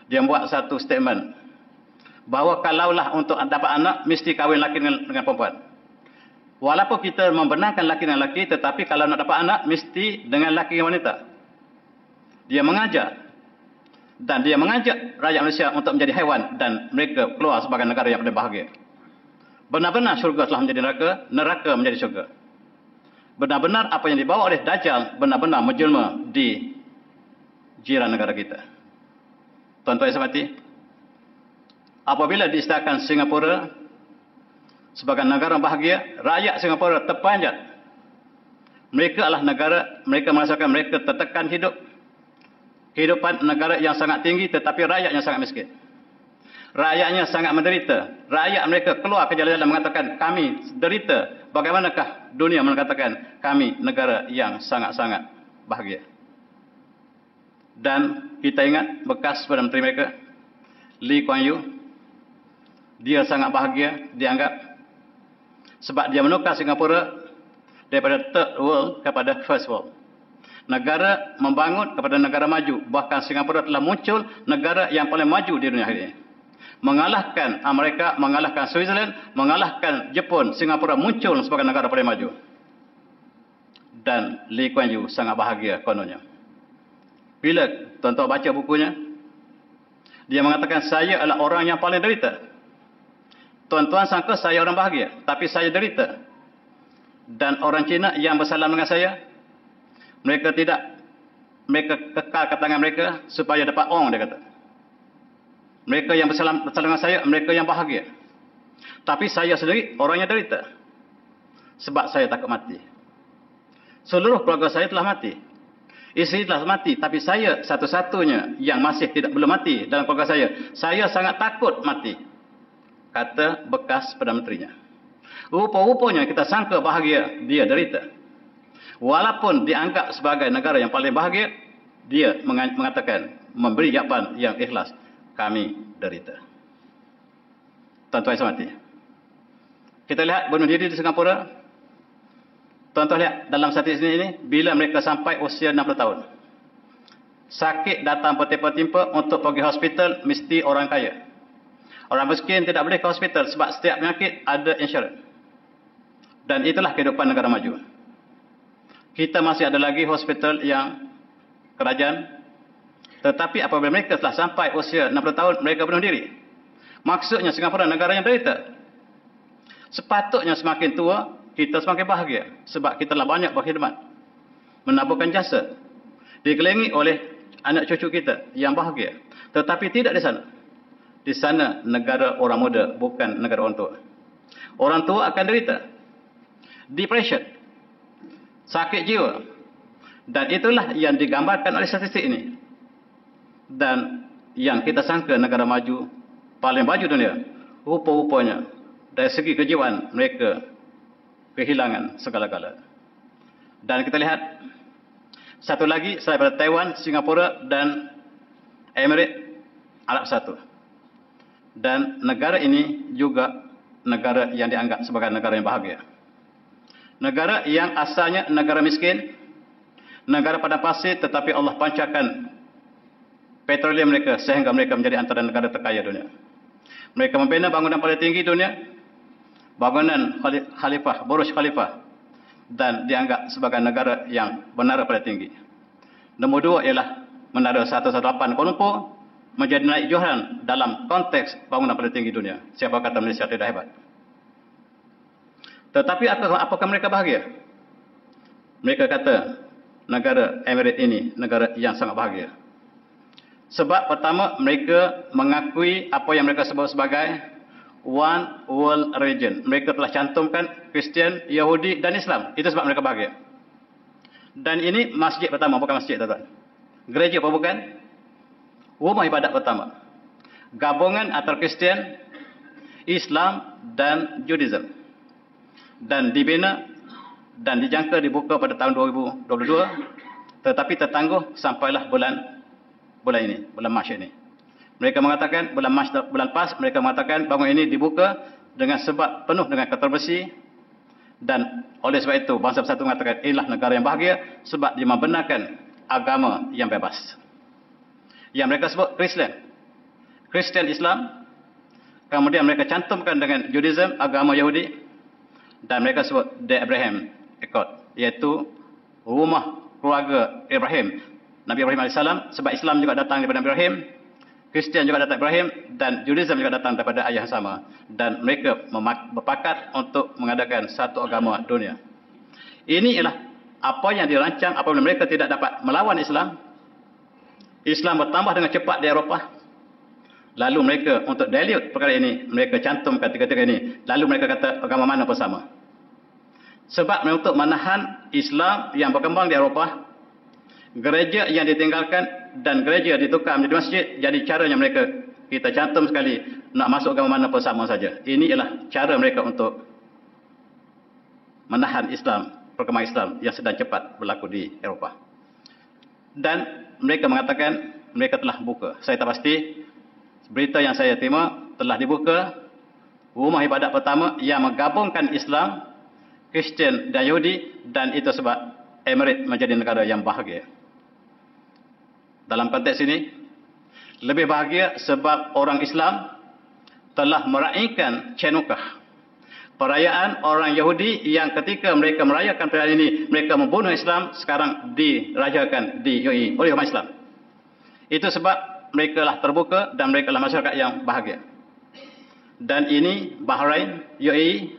dia buat satu statement bahawa kalaulah untuk dapat anak, mesti kahwin lelaki dengan perempuan. Walaupun kita membenarkan lelaki dengan lelaki, tetapi kalau nak dapat anak, mesti dengan lelaki dan wanita. Dia mengajar. Dan dia mengajak rakyat Malaysia untuk menjadi haiwan dan mereka keluar sebagai negara yang paling bahagia. Benar-benar syurga telah menjadi neraka, neraka menjadi syurga. Benar-benar apa yang dibawa oleh Dajjal benar-benar menjelma di jiran negara kita. Tuan-tuan yang saya hormati, apabila diisytiharkan Singapura sebagai negara bahagia, rakyat Singapura terpanjat. Mereka adalah negara, mereka merasakan mereka tertekan hidup. Kehidupan negara yang sangat tinggi tetapi rakyatnya sangat miskin. Rakyatnya sangat menderita. Rakyat mereka keluar ke jalan-jalan mengatakan kami derita. Bagaimanakah dunia mengatakan kami negara yang sangat-sangat bahagia. Dan kita ingat bekas Perdana Menteri mereka, Lee Kuan Yew, dia sangat bahagia dianggap sebab dia menukar Singapura daripada third world kepada first world. Negara membangun kepada negara maju. Bahkan Singapura telah muncul negara yang paling maju di dunia hari ini. Mengalahkan Amerika, mengalahkan Switzerland, mengalahkan Jepun. Singapura muncul sebagai negara paling maju. Dan Lee Kuan Yew sangat bahagia kononnya. Bila tuan-tuan baca bukunya, dia mengatakan saya adalah orang yang paling derita. Tuan-tuan sangka saya orang bahagia, tapi saya derita. Dan orang Cina yang bersalam dengan saya, mereka tidak, mereka kekal ke tangan mereka supaya dapat ong, dia kata. Mereka yang bersalam dengan saya, mereka yang bahagia. Tapi saya sendiri orang yang derita. Sebab saya takut mati. Seluruh keluarga saya telah mati. Isteri telah mati, tapi saya satu-satunya yang masih belum mati dalam keluarga saya. Saya sangat takut mati. Kata bekas Perdana Menterinya. Rupa-rupanya kita sangka bahagia, dia derita. Walaupun dianggap sebagai negara yang paling bahagia, dia mengatakan, memberi jawapan yang ikhlas, kami derita. Tuan-tuan yang saya hormati, kita lihat bunuh diri di Singapura. Tuan-tuan lihat dalam statistik ini, bila mereka sampai usia 60 tahun, sakit datang bertimpa-timpa, untuk pergi hospital mesti orang kaya. Orang miskin tidak boleh ke hospital sebab setiap penyakit ada insurans. Dan itulah kehidupan negara maju. Kita masih ada lagi hospital yang kerajaan. Tetapi apabila mereka telah sampai usia 60 tahun, mereka bunuh diri. Maksudnya Singapura negara yang derita. Sepatutnya semakin tua, kita semakin bahagia. Sebab kita telah banyak berkhidmat. Menaburkan jasa. Dikelilingi oleh anak cucu kita yang bahagia. Tetapi tidak di sana. Di sana negara orang muda, bukan negara orang tua. Orang tua akan derita depression, sakit jiwa. Dan itulah yang digambarkan oleh statistik ini. Dan yang kita sangka negara maju, paling maju dunia, rupa-rupanya dari segi kejiwaan mereka kehilangan segala-gala. Dan kita lihat satu lagi selain daripada Taiwan, Singapura dan Emirat Arab Satu. Dan negara ini juga negara yang dianggap sebagai negara yang bahagia. Negara yang asalnya negara miskin, negara padang pasir, tetapi Allah pancarkan petroleum mereka sehingga mereka menjadi antara negara terkaya dunia. Mereka membina bangunan paling tinggi dunia, bangunan Khalifah, Burj Khalifah, dan dianggap sebagai negara yang menara paling tinggi. Nombor dua ialah menara 118 Kuala Lumpur menjadi naik joran dalam konteks bangunan paling tinggi dunia. Siapa kata Malaysia tidak hebat? Tetapi apakah mereka bahagia? Mereka kata negara Emirat ini negara yang sangat bahagia. Sebab pertama, mereka mengakui apa yang mereka sebut sebagai One World Religion. Mereka telah cantumkan Kristian, Yahudi dan Islam. Itu sebab mereka bahagia. Dan ini masjid pertama, bukan masjid, tuan-tuan. Gereja apa bukan? Rumah ibadat pertama. Gabungan antara Kristian, Islam dan Judaism. Dan dibina dan dijangka dibuka pada tahun 2022, tetapi tertangguh sampailah bulan ini, bulan Mac ini. Mereka mengatakan bulan PAS, mereka mengatakan bangunan ini dibuka dengan sebab penuh dengan keterbesi, dan oleh sebab itu bangsa bersatu mengatakan inilah negara yang bahagia sebab dia membenarkan agama yang bebas. Yang mereka sebut Kristian Islam, kemudian mereka cantumkan dengan Judaism, agama Yahudi, dan mereka sebut The Abraham Accord, iaitu rumah keluarga Ibrahim, Nabi Ibrahim AS, sebab Islam juga datang daripada Nabi Ibrahim, Kristian juga datang daripada Ibrahim, dan Judaism juga datang daripada ayah yang sama. Dan mereka berpakat untuk mengadakan satu agama dunia. Ini ialah apa yang dirancang apabila mereka tidak dapat melawan Islam. Islam bertambah dengan cepat di Eropah. Lalu mereka untuk dilute perkara ini, mereka cantumkan tiga-tiga ini. Lalu mereka kata agama mana pun sama. Sebab untuk menahan Islam yang berkembang di Eropah, gereja yang ditinggalkan dan gereja ditukar menjadi masjid, jadi caranya mereka, kita cantum sekali, nak masuk agama mana pun sama saja. Ini ialah cara mereka untuk menahan Islam, perkembangan Islam yang sedang cepat berlaku di Eropah. Dan mereka mengatakan mereka telah buka. Saya tak pasti, berita yang saya terima telah dibuka rumah ibadat pertama yang menggabungkan Islam, Kristian dan Yahudi, dan itu sebab Emirat menjadi negara yang bahagia. Dalam konteks ini, lebih bahagia sebab orang Islam telah meraihkan Chanukah, perayaan orang Yahudi yang ketika mereka merayakan perayaan ini, mereka membunuh Islam, sekarang dirayakan di UAE oleh umat Islam. Itu sebab mereka lah terbuka dan mereka lah masyarakat yang bahagia. Dan ini Bahrain, UAE,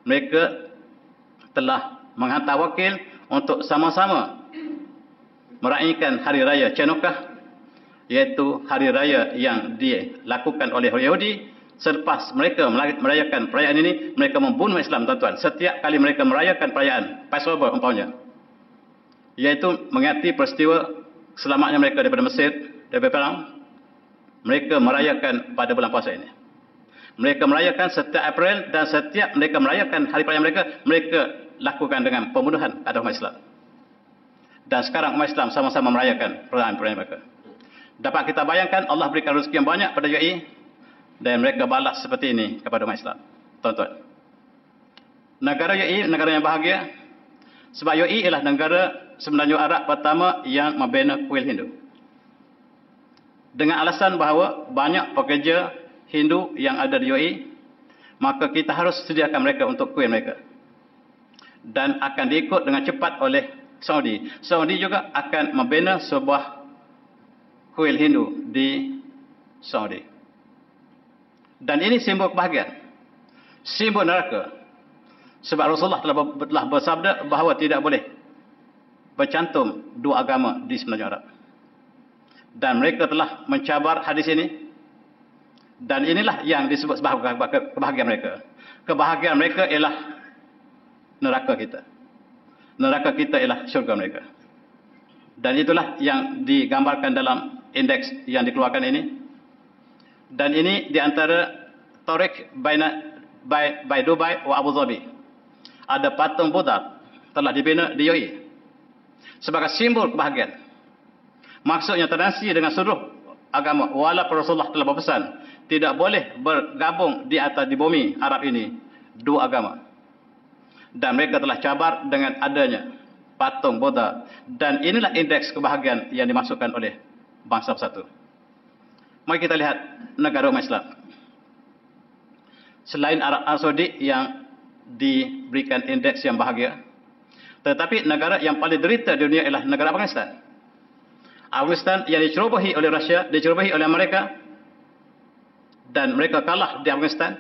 mereka telah menghantar wakil untuk sama-sama meraihkan hari raya Chanukah, iaitu hari raya yang dilakukan oleh orang Yahudi. Selepas mereka merayakan perayaan ini, mereka membunuh Islam, tuan-tuan. Setiap kali mereka merayakan perayaan Passover umpamanya, iaitu mengingati peristiwa selamatnya mereka daripada Mesir, daripada perang, mereka merayakan pada bulan puasa ini. Mereka merayakan setiap April, dan setiap mereka merayakan hari perayaan mereka lakukan dengan pembunuhan atas umat Islam. Dan sekarang umat Islam sama-sama merayakan perayaan mereka. Dapat kita bayangkan Allah berikan rezeki yang banyak pada UAE, dan mereka balas seperti ini kepada umat Islam. Tuan-tuan, negara UAE negara yang bahagia sebab UAE ialah negara Semenanjung Arab pertama yang membina kuil Hindu, dengan alasan bahawa banyak pekerja Hindu yang ada di UAE, maka kita harus sediakan mereka untuk kuil mereka, dan akan diikut dengan cepat oleh Saudi. Saudi juga akan membina sebuah kuil Hindu di Saudi. Dan ini simbol kebahagiaan, simbol neraka. Sebab Rasulullah telah bersabda bahawa tidak boleh bercantum dua agama di Semenanjung Arab. Dan mereka telah mencabar hadis ini Dan inilah yang disebut sebagai kebahagiaan mereka. Kebahagiaan mereka ialah neraka kita. Neraka kita ialah syurga mereka. Dan itulah yang digambarkan dalam indeks yang dikeluarkan ini. Dan ini di antara Tariq by Dubai wa Abu Dhabi. Ada patung Buddha telah dibina di UAE sebagai simbol kebahagiaan. Maksudnya toleransi dengan seluruh agama. Walaupun Rasulullah telah berpesan tidak boleh bergabung di bumi Arab ini dua agama. Dan mereka telah cabar dengan adanya patung Buddha. Dan inilah indeks kebahagiaan yang dimasukkan oleh bangsa bersatu. Mari kita lihat negara umat Islam. Selain Arab Saudi yang diberikan indeks yang bahagia, tetapi negara yang paling derita di dunia ialah negara Afghanistan. Afghanistan yang dicerobohi oleh Rusia, dicerobohi oleh Amerika, dan mereka kalah di Afghanistan.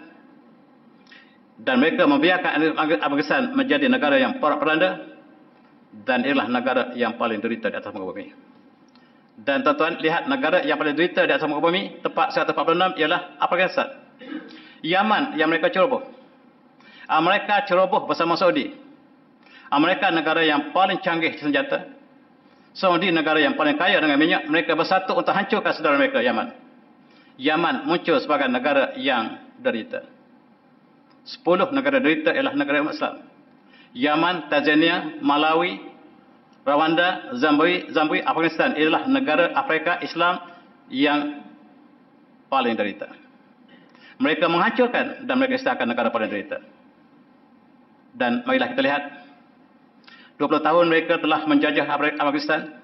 Dan mereka membiarkan Afghanistan menjadi negara yang porak-poranda, dan ialah negara yang paling derita di atas muka bumi. Dan tuan-tuan lihat negara yang paling derita di atas muka bumi, tepat 146 ialah Afghanistan. Yaman yang mereka ceroboh. Amerika ceroboh bersama Saudi. Amerika negara yang paling canggih senjata. Saudi negara yang paling kaya dengan minyak. Mereka bersatu untuk hancurkan saudara mereka Yaman. Yaman muncul sebagai negara yang derita. 10 negara derita ialah negara umat Islam. Yaman, Tanzania, Malawi, Rwanda, Zimbabwe, Afghanistan ialah negara Afrika Islam yang paling derita. Mereka menghancurkan dan mereka istilahkan negara paling derita. Dan marilah kita lihat 20 tahun mereka telah menjajah Afghanistan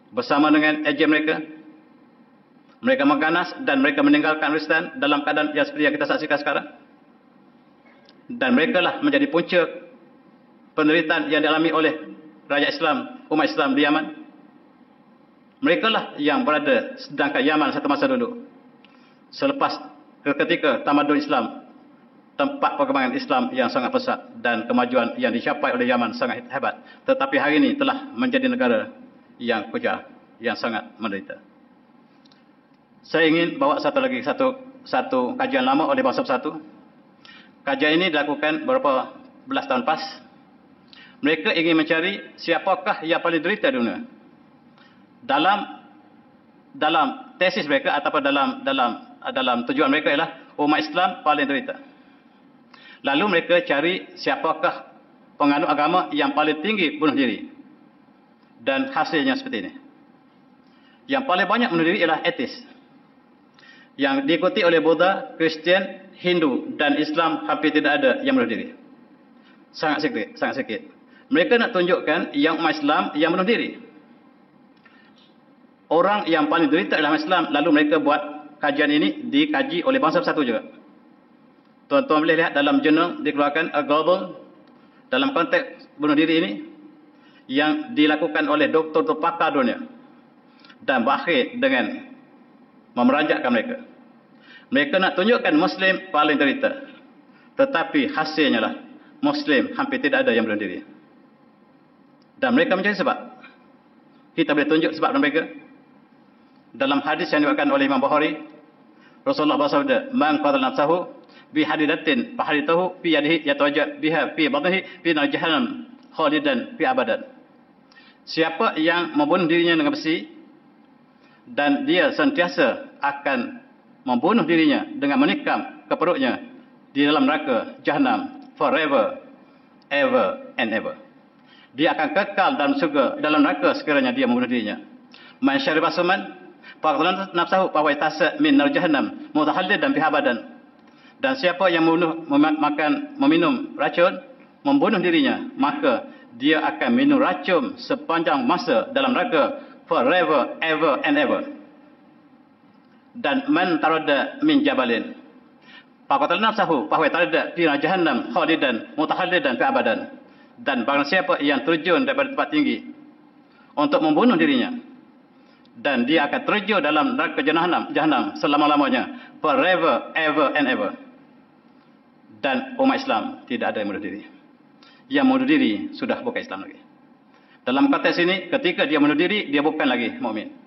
bersama dengan ejen mereka. Mereka mengganas dan mereka meninggalkan Afghanistan dalam keadaan yang seperti yang kita saksikan sekarang. Dan mereka lah menjadi punca penderitaan yang dialami oleh rakyat Islam, umat Islam di Yaman. Mereka lah yang berada sedangkan Yaman satu masa dulu. Selepas ketika tamadun Islam, tempat perkembangan Islam yang sangat pesat dan kemajuan yang dicapai oleh Yaman sangat hebat. Tetapi hari ini telah menjadi negara yang kejam, yang sangat menderita. Saya ingin bawa satu kajian lama oleh bangsa bersatu. Kajian ini dilakukan beberapa belas tahun pas. Mereka ingin mencari siapakah yang paling derita di dunia. Dalam tesis mereka ataupun dalam tujuan mereka ialah umat Islam paling derita. Lalu mereka cari siapakah penganut agama yang paling tinggi bunuh diri. Dan hasilnya seperti ini. Yang paling banyak bunuh diri ialah etis. Yang diikuti oleh Buddha, Kristian, Hindu dan Islam hampir tidak ada yang bunuh diri. Sangat sikit. Mereka nak tunjukkan yang umat Islam yang bunuh diri. Orang yang paling derita adalah umat Islam. Lalu mereka buat kajian ini dikaji oleh bangsa bersatu juga. Tuan-tuan boleh lihat dalam jurnal dikeluarkan A Global dalam konteks bunuh diri ini yang dilakukan oleh doktor pakar dunia dan berakhir dengan memeranjakkan mereka. Mereka nak tunjukkan Muslim paling derita, tetapi hasilnya lah Muslim hampir tidak ada yang bunuh diri. Dan mereka mencari sebab. Kita boleh tunjuk sebab mereka. Dalam hadis yang diriwayatkan oleh Imam Bukhari, Rasulullah bersabda, "Man qatala nafsahu bi hadidatin fa hadithahu fi yadihi yatawajja biha fi batnihi fi nar jahannam khalidan fi abadan." Siapa yang membunuh dirinya dengan besi dan dia sentiasa akan membunuh dirinya dengan menikam ke perutnya di dalam neraka Jahannam forever, ever and ever. Dia akan kekal dalam surga, dalam neraka sekiranya dia membunuh dirinya. Man syariba suman faqad nafsahu fa yatasa min nar jahannam mutahallidan biha abadan. Dan siapa yang meminum racun, membunuh dirinya, maka dia akan minum racun sepanjang masa dalam neraka forever, ever and ever. Dan man tarada min jabalin faqad nafsahu fa yatarada fi jahannam khalidan mutahallidan fi abadan. Dan barang siapa yang terjun daripada tempat tinggi untuk membunuh dirinya, dan dia akan terjun dalam neraka Jahannam selama-lamanya, forever, ever and ever. Dan umat Islam tidak ada yang bunuh diri. Yang bunuh diri sudah bukan Islam lagi. Dalam konteks ini, ketika dia bunuh diri, dia bukan lagi mukmin.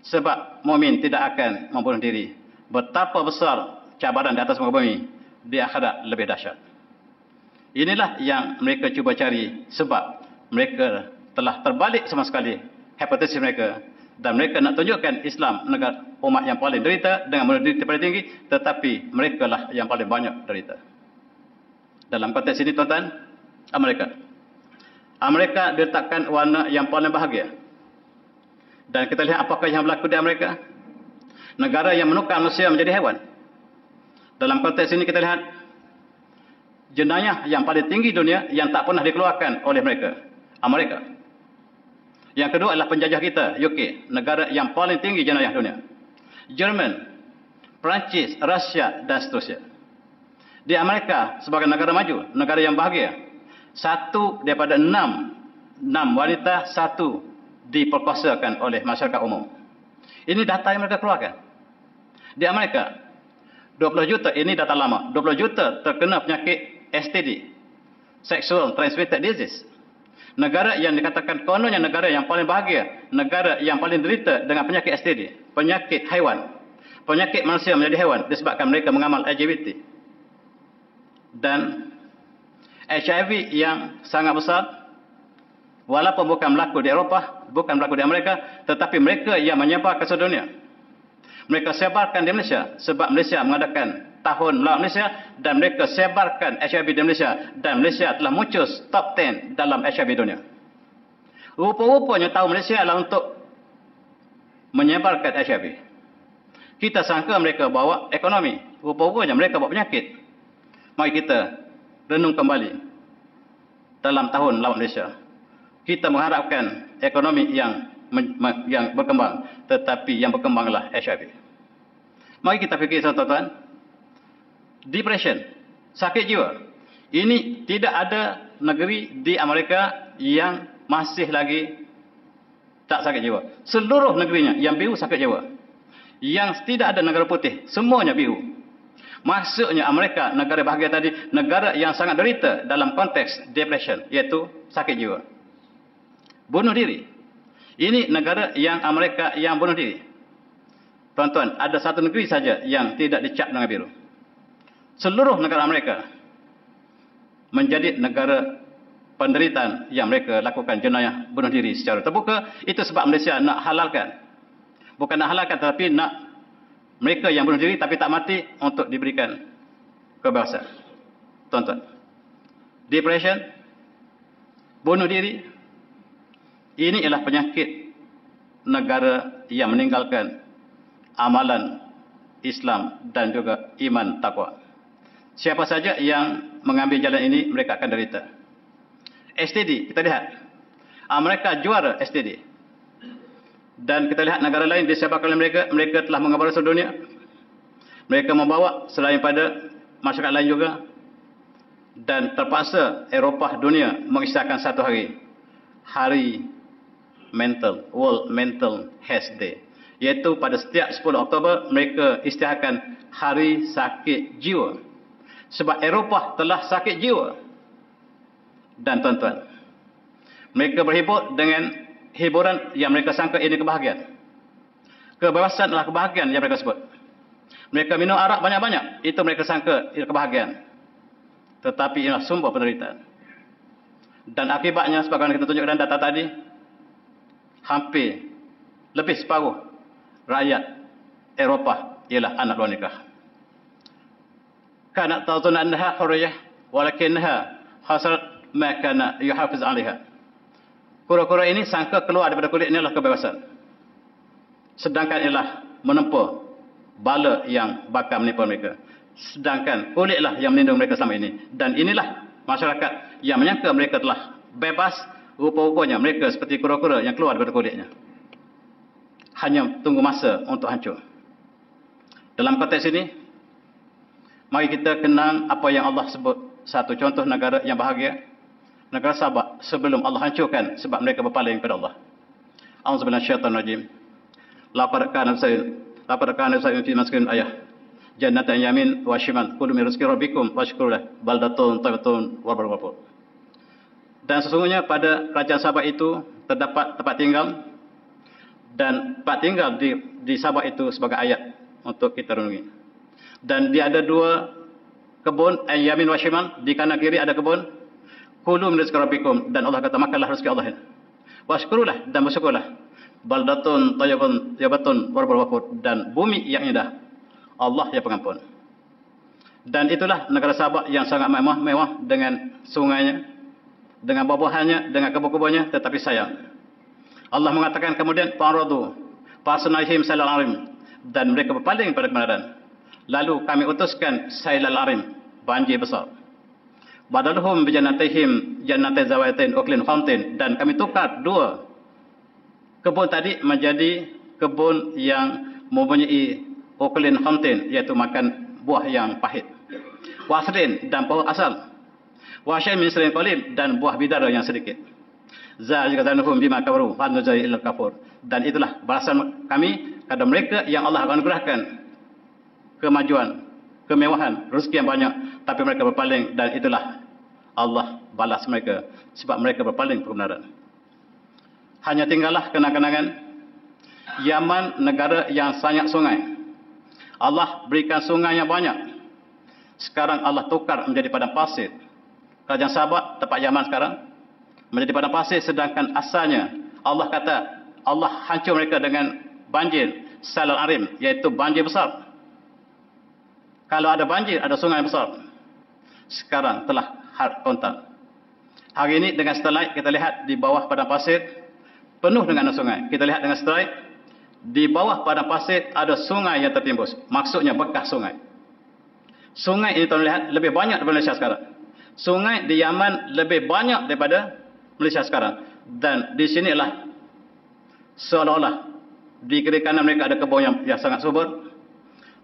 Sebab mukmin tidak akan membunuh diri betapa besar cabaran di atas muka bumi, di akhirat lebih dahsyat. Inilah yang mereka cuba cari, sebab mereka telah terbalik sama sekali hipotesis mereka, dan mereka nak tunjukkan Islam negara umat yang paling derita dengan menderita paling tinggi, tetapi mereka lah yang paling banyak derita. Dalam konteks ini tuan-tuan, Amerika diletakkan warna yang paling bahagia. Dan kita lihat apakah yang berlaku di Amerika. Negara yang menukar manusia menjadi haiwan. Dalam konteks ini kita lihat jenayah yang paling tinggi dunia yang tak pernah dikeluarkan oleh mereka, Amerika. Yang kedua adalah penjajah kita, UK, negara yang paling tinggi jenayah dunia. Jerman, Perancis, Rusia dan seterusnya. Di Amerika sebagai negara maju, negara yang bahagia, 1 daripada 6 wanita, 1 diperkosakan oleh masyarakat umum. Ini data yang mereka keluarkan. Di Amerika, 20 juta, ini data lama, 20 juta terkena penyakit STD, Sexual Transmitted Disease. Negara yang dikatakan kononnya negara yang paling bahagia, negara yang paling derita dengan penyakit STD, penyakit haiwan, penyakit manusia menjadi haiwan disebabkan mereka mengamal LGBT. Dan HIV yang sangat besar, walaupun bukan berlaku di Eropah, bukan berlaku di Amerika, tetapi mereka yang menyebar ke seluruh dunia. Mereka sebarkan di Malaysia sebab Malaysia mengadakan Tahun Melawan Malaysia, dan mereka sebarkan HIV di Malaysia, dan Malaysia telah muncul top 10 dalam HIV dunia. Rupa-rupanya tahu Malaysia adalah untuk menyebarkan HIV. Kita sangka mereka bawa ekonomi, rupa-rupanya mereka bawa penyakit. Mari kita renung kembali dalam Tahun Melawan Malaysia. Kita mengharapkan ekonomi yang berkembang, tetapi yang berkembanglah HIV. Mari kita fikir tuan-tuan, depression, sakit jiwa. Ini tidak ada negeri di Amerika yang masih lagi tak sakit jiwa. Seluruh negerinya yang biru sakit jiwa. Yang tidak ada negara putih, semuanya biru. Maksudnya Amerika, negara bahagia tadi, negara yang sangat derita dalam konteks depression, iaitu sakit jiwa. Bunuh diri. Ini negara yang Amerika yang bunuh diri. Tuan-tuan, ada satu negeri saja yang tidak dicap dengan biru. Seluruh negara Amerika menjadi negara penderitaan yang mereka lakukan jenayah bunuh diri secara terbuka. Itu sebab Malaysia nak halalkan. Bukan nak halalkan, tetapi nak mereka yang bunuh diri tapi tak mati untuk diberikan kebebasan. Tuan-tuan, depression, bunuh diri, ini ialah penyakit negara yang meninggalkan amalan Islam dan juga iman takwa. Siapa saja yang mengambil jalan ini, mereka akan derita. STD, kita lihat. Amerika juara STD. Dan kita lihat negara lain disebabkan oleh mereka telah mengabar seluruh dunia. Mereka membawa selain pada masyarakat lain juga. Dan terpaksa Eropah dunia mengisahkan satu hari. Hari World Mental Health Day. Iaitu pada setiap 10 Oktober mereka isytiharkan Hari Sakit Jiwa. Sebab Eropah telah sakit jiwa. Dan tuan-tuan, mereka berhibur dengan hiburan yang mereka sangka ini kebahagiaan. Kebebasan adalah kebahagiaan yang mereka sebut. Mereka minum arak banyak-banyak, itu mereka sangka ini kebahagiaan. Tetapi inilah sumber penderitaan. Dan akibatnya, sebagaimana kita tunjukkan data tadi, hampir lebih separuh rakyat Eropah ialah anak luar nikah. Kanat tazun annaha hurriyah walakinnaha khasarat ma kana yuhafiz 'alaiha. Kura-kura ini sangka keluar daripada kulit ini adalah kebebasan. Sedangkan ialah menempa bala yang bakal menimpa mereka. Sedangkan kulitlah yang melindungi mereka selama ini. Dan inilah masyarakat yang menyangka mereka telah bebas, rupa-rupanya mereka seperti kura-kura yang keluar daripada kulitnya. Hanya tunggu masa untuk hancur. Dalam konteks ini, mari kita kenang apa yang Allah sebut. Satu contoh negara yang bahagia, negara Sabak, sebelum Allah hancurkan sebab mereka berpaling kepada Allah. A'udzubillahi minasyaitonir rajim. Laqad kana sayun fi maskin ayah. Jannatan yamin wa shimal. Kulu min rizqi rabbikum washkuru lahu. Baldatun tayyibatun wa barakatuh ghafur. Dan sesungguhnya pada kerajaan Sabak itu terdapat tempat tinggal, dan tempat tinggal di Sabak itu sebagai ayat untuk kita renungi. Dan dia ada dua kebun, yamin wa shimal, di kanan kiri ada kebun. Kulu min rizqi rabbikum, dan Allah kata makanlah rezeki Allah. Washkurulah, dan bersyukurlah. Baldatun tayyibun yabatun warbul wafur, dan bumi yang indah, Allah yang pengampun. Dan itulah negara Sabah yang sangat mewah dengan sungainya, dengan buah-buahannya, dengan kebun-kebunnya, tetapi sayang. Allah mengatakan kemudian fa'radu fasunahim sailal arim, dan mereka berpaling pada kebenaran. Lalu kami utuskan sailal arim, banjir besar. Badaluhum bijannatihim jannati zawatin uklin khamtin, dan kami tukar dua kebun tadi menjadi kebun yang mempunyai uklin khamtin, iaitu makan buah yang pahit. Wasrin, dan pohon asal. Wasyai min srin qalil, dan buah bidara yang sedikit. Zalika zanuhum bima kafaru fa nuzai ilal kafur, dan itulah balasan kami kepada mereka yang Allah anugerahkan kemajuan, kemewahan, rezeki yang banyak, tapi mereka berpaling, dan itulah Allah balas mereka sebab mereka berpaling kebenaran. Hanya tinggallah kenang-kenangan Yaman, negara yang banyak sungai. Allah berikan sungai yang banyak. Sekarang Allah tukar menjadi padang pasir. Kerajaan Sabah, tempat Yaman sekarang, menjadi padang pasir, sedangkan asalnya Allah kata Allah hancur mereka dengan banjir sailal arim, iaitu banjir besar. Kalau ada banjir, ada sungai besar. Sekarang telah kontak. Hari ini dengan satellite kita lihat di bawah padang pasir penuh dengan sungai. Kita lihat dengan satellite di bawah padang pasir ada sungai yang tertimbus. Maksudnya bekas sungai. Sungai ini tuan lihat lebih banyak daripada Malaysia sekarang. Sungai di Yaman lebih banyak daripada Malaysia sekarang. Dan di sinilah seolah-olah di kiri kanan mereka ada kebun yang sangat subur.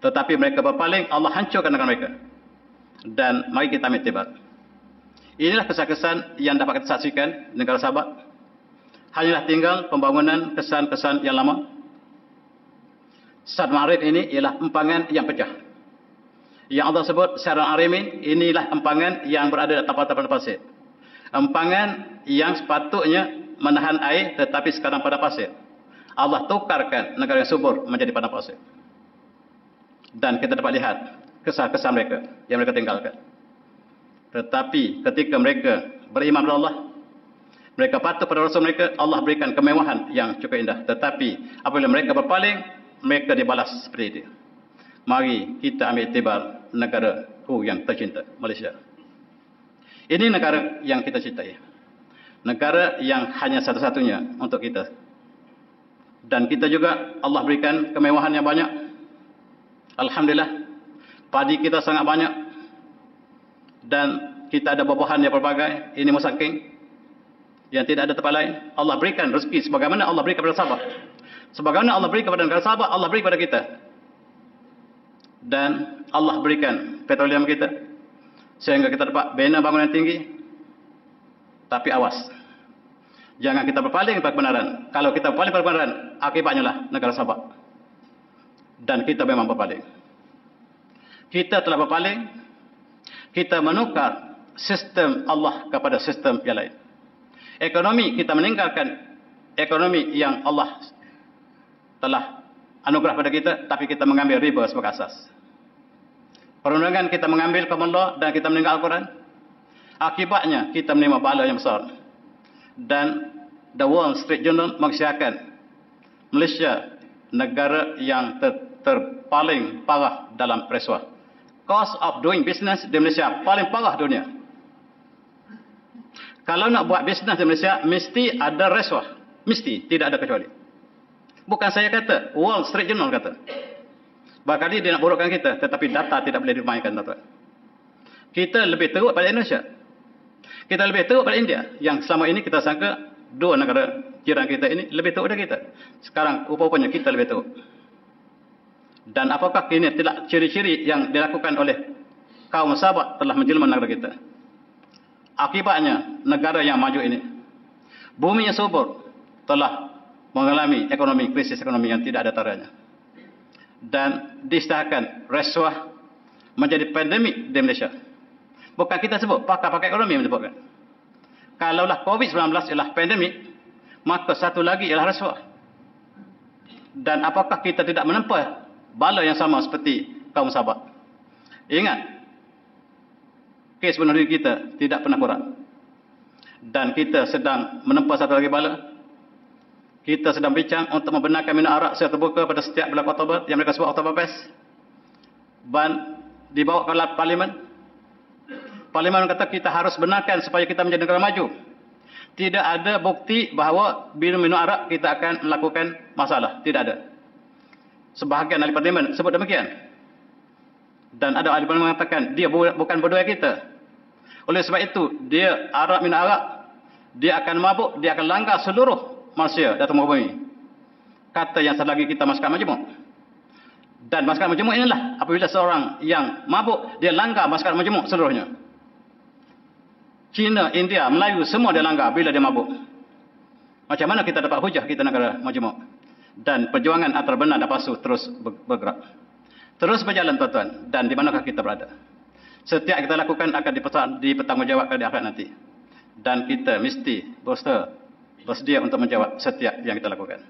Tetapi mereka berpaling, Allah hancurkan dengan mereka. Dan mari kita ambil tibar. Inilah kesan-kesan yang dapat kita saksikan negara Sabah. Hanyalah tinggal pembangunan kesan-kesan yang lama. Sad Ma'arif ini ialah empangan yang pecah. Yang Allah sebut Syarul Arimin, inilah empangan yang berada di tapak-tapak pasir. Empangan yang sepatutnya menahan air, tetapi sekarang pada pasir. Allah tukarkan negara yang subur menjadi padang pasir. Dan kita dapat lihat kesan-kesan mereka yang mereka tinggalkan. Tetapi ketika mereka beriman kepada Allah, mereka patuh pada Rasul mereka, Allah berikan kemewahan yang cukup indah. Tetapi apabila mereka berpaling, mereka dibalas seperti itu. Mari kita ambil iktibar negaraku yang tercinta, Malaysia. Ini negara yang kita cintai. Negara yang hanya satu-satunya untuk kita. Dan kita juga Allah berikan kemewahan yang banyak. Alhamdulillah, padi kita sangat banyak. Dan kita ada buah-buahan yang berbagai. Ini musangking yang tidak ada tempat lain. Allah berikan rezeki sebagaimana Allah beri kepada Sabah. Sebagaimana Allah beri kepada negara Sabah, Allah beri kepada kita. Dan Allah berikan petroleum kita sehingga kita dapat bina bangunan tinggi. Tapi awas, jangan kita berpaling pada kebenaran. Kalau kita berpaling pada kebenaran, akibatnya lah negara Sabah. Dan kita memang berpaling. Kita telah berpaling. Kita menukar sistem Allah kepada sistem yang lain. Ekonomi, kita meninggalkan ekonomi yang Allah telah anugerah pada kita, tapi kita mengambil riba sebagai asas. Perundangan kita mengambil common law dan kita meninggal Al-Quran. Akibatnya kita menerima bala yang besar. Dan The Wall Street Journal mengisyaratkan Malaysia negara yang terpaling parah dalam rasuah. Cost of doing business di Malaysia paling parah dunia. Kalau nak buat bisnes di Malaysia, mesti ada rasuah. Mesti, tidak ada kecuali. Bukan saya kata, Wall Street Journal kata. Barangkali dia nak burukkan kita, tetapi data tidak boleh dimainkan, tuan-tuan. Kita lebih teruk pada Indonesia. Kita lebih teruk pada India. Yang selama ini kita sangka dua negara jiran kita ini lebih teruk dari kita. Sekarang rupa-rupanya kita lebih teruk. Dan apakah ini tidak ciri-ciri yang dilakukan oleh kaum Sabah telah menjelma negara kita? Akibatnya negara yang maju ini, bumi yang subur telah mengalami krisis ekonomi yang tidak ada taranya. Dan diistilahkan rasuah menjadi pandemik di Malaysia. Bukan kita sebut, pakar-pakar ekonomi menyebutkan. Kalaulah COVID-19 ialah pandemik, maka satu lagi ialah rasuah. Dan apakah kita tidak menempuh bala yang sama seperti kaum Sahabat. Ingat, kes bunuh diri kita tidak pernah kurang. Dan kita sedang menempa satu lagi bala. Kita sedang bincang untuk membenarkan minum arak secara terbuka pada setiap bulan Oktober yang mereka sebut Oktoberfest. Dan dibawa ke parlimen. Parlimen kata kita harus benarkan supaya kita menjadi negara maju. Tidak ada bukti bahawa bila minum arak kita akan melakukan masalah. Tidak ada. Sebahagian ahli parlimen sebut demikian. Dan ada ahli parlimen mengatakan dia bukan berdua kita. Oleh sebab itu, dia minum arak, dia akan mabuk, dia akan langgar seluruh manusia di atas muka bumi. Kata yang satu lagi kita masukkan majmuk. Dan masukkan majmuk inilah apabila seorang yang mabuk, dia langgar masukkan majmuk seluruhnya. Cina, India, Melayu, semua dia langgar bila dia mabuk. Macam mana kita dapat hujah kita negara majmuk? Dan perjuangan antara benar dan palsu terus bergerak. Terus berjalan tuan-tuan. Dan di manakah kita berada? Setiap kita lakukan akan dipertanggungjawabkan di akhirat nanti. Dan kita mesti bersedia untuk menjawab setiap yang kita lakukan.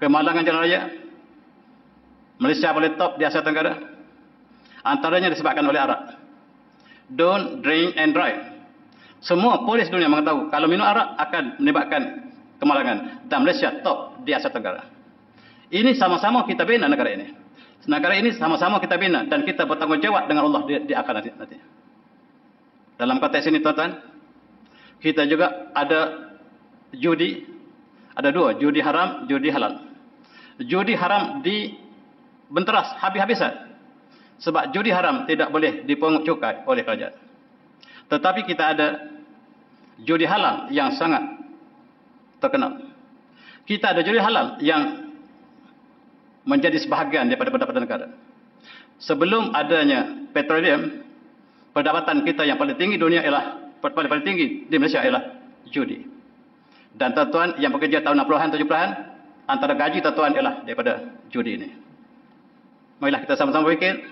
Kemalangan jalan raya, Malaysia boleh top di Asia Tenggara. Antaranya disebabkan oleh arak. Don't drink and drive. Semua polis dunia mengetahui kalau minum arak akan menyebabkan kemalangan. Dan Malaysia top di Asia Tenggara. Ini sama-sama kita bina negara ini. Negara ini sama-sama kita bina. Dan kita bertanggungjawab dengan Allah di akhirat nanti. Dalam konteks ini tuan-tuan, kita juga ada judi. Ada dua, judi haram, judi halal. Judi haram dibenteras habis-habisan. Sebab judi haram tidak boleh dipungut cukai oleh kerajaan. Tetapi kita ada judi halal yang sangat terkenal. Kita ada judi halal yang menjadi sebahagian daripada pendapatan negara. Sebelum adanya petroleum, pendapatan kita yang paling tinggi dunia ialah, paling tinggi di Malaysia ialah judi. Dan tuan-tuan yang bekerja tahun 60-an, 70-an, antara gaji tuan-tuan ialah daripada judi ini. Marilah kita sama-sama berfikir,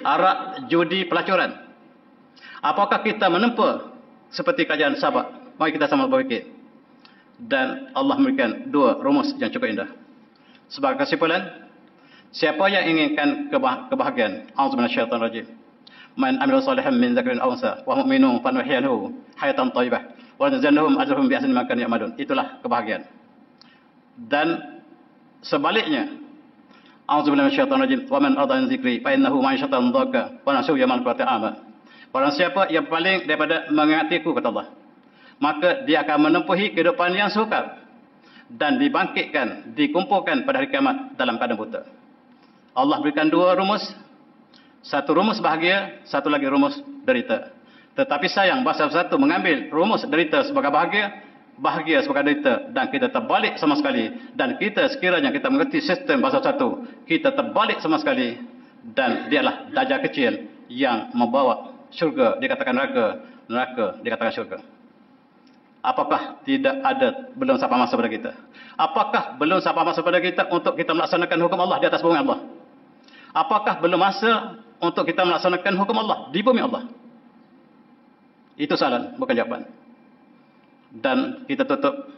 arak, judi, pelacuran. Apakah kita menempa seperti kerajaan Sabah? Mari kita sama berfikir. Dan Allah memberikan dua rumus yang cukup indah. Sebagai kesimpulan, siapa yang inginkan kebahagiaan, a'udzubillahi minasyaitonir rajim. Man 'amila shalihan min dzakarin aw unsa wa mu'minun fanuhyihi hayatan thayyibah wa najzihum ajrahum bi ahsani ma kanu ya'malun. Itulah kebahagiaan. Dan sebaliknya, a'udzubillahi minasyaitonir rajim. Wa man arada an dzikri fa innahu ma'isyatan dhanka wa nahsyuhu yawmal qiyamati a'ma. Barang siapa yang paling daripada mengingatiku, kata Allah, maka dia akan menempuhi kehidupan yang sukar dan dibangkitkan, dikumpulkan pada hari kiamat dalam keadaan buta. Allah berikan dua rumus. Satu rumus bahagia, satu lagi rumus derita. Tetapi sayang, bahasa satu mengambil rumus derita sebagai bahagia, bahagia sebagai derita, dan kita terbalik sama sekali. Dan kita sekiranya kita mengerti sistem bahasa satu, kita terbalik sama sekali. Dan dialah darjah kecil yang membawa syurga dikatakan neraka, neraka dikatakan syurga. Apakah tidak ada belum sampai masa pada kita? Apakah belum sampai masa pada kita untuk kita melaksanakan hukum Allah di atas bumi Allah? Apakah belum masa untuk kita melaksanakan hukum Allah di bumi Allah? Itu soalan, bukan jawapan. Dan kita tutup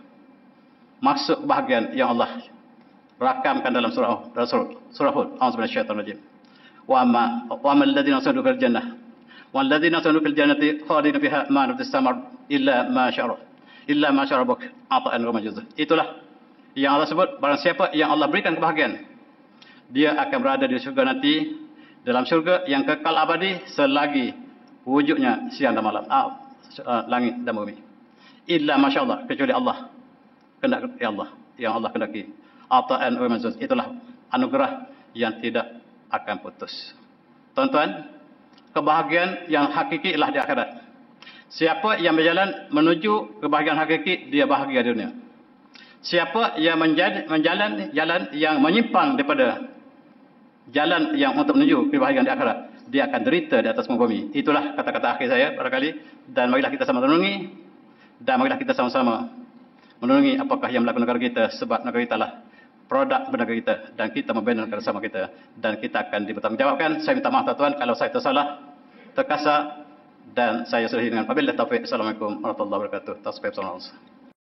maksud kebahagiaan yang Allah rakamkan dalam surah Hud. A'udzubillahi minasyaitonir rajim. Wa amal ladzina sa'adu fil jannah wal ladzina sa'adu fil jannati khalidina fiha ma nafis samar illa ma syaa rabbuk ata'an wa majzah. Itulah yang Allah sebut, barang siapa yang Allah berikan kebahagiaan, dia akan berada di syurga nanti, dalam syurga yang kekal abadi selagi wujudnya siang dan malam, langit dan bumi. Illa masyaallah, kecuali Allah kehendaki, yang Allah kehendaki. Ata'an wa majzah. Itulah anugerah yang tidak akan putus. Tuan-tuan, kebahagiaan yang hakiki ialah di akhirat. Siapa yang berjalan menuju kebahagiaan hakiki, dia bahagia di dunia. Siapa yang jalan yang menyimpang daripada jalan yang untuk menuju kebahagiaan di akhirat, dia akan derita di atas muka bumi. Itulah kata-kata akhir saya barangkali. Dan marilah kita sama renungi, dan marilah kita sama-sama menurungi apakah yang berlaku negara kita, sebab negara kita lah produk bernegara kita, dan kita membina negara sama kita, dan kita akan dipertanggungjawabkan. Saya minta maaf tuan-tuan kalau saya tersalah, terkasar, dan saya sudahi dengan wabillahi taufiq. Assalamualaikum warahmatullahi wabarakatuh. Tasbih.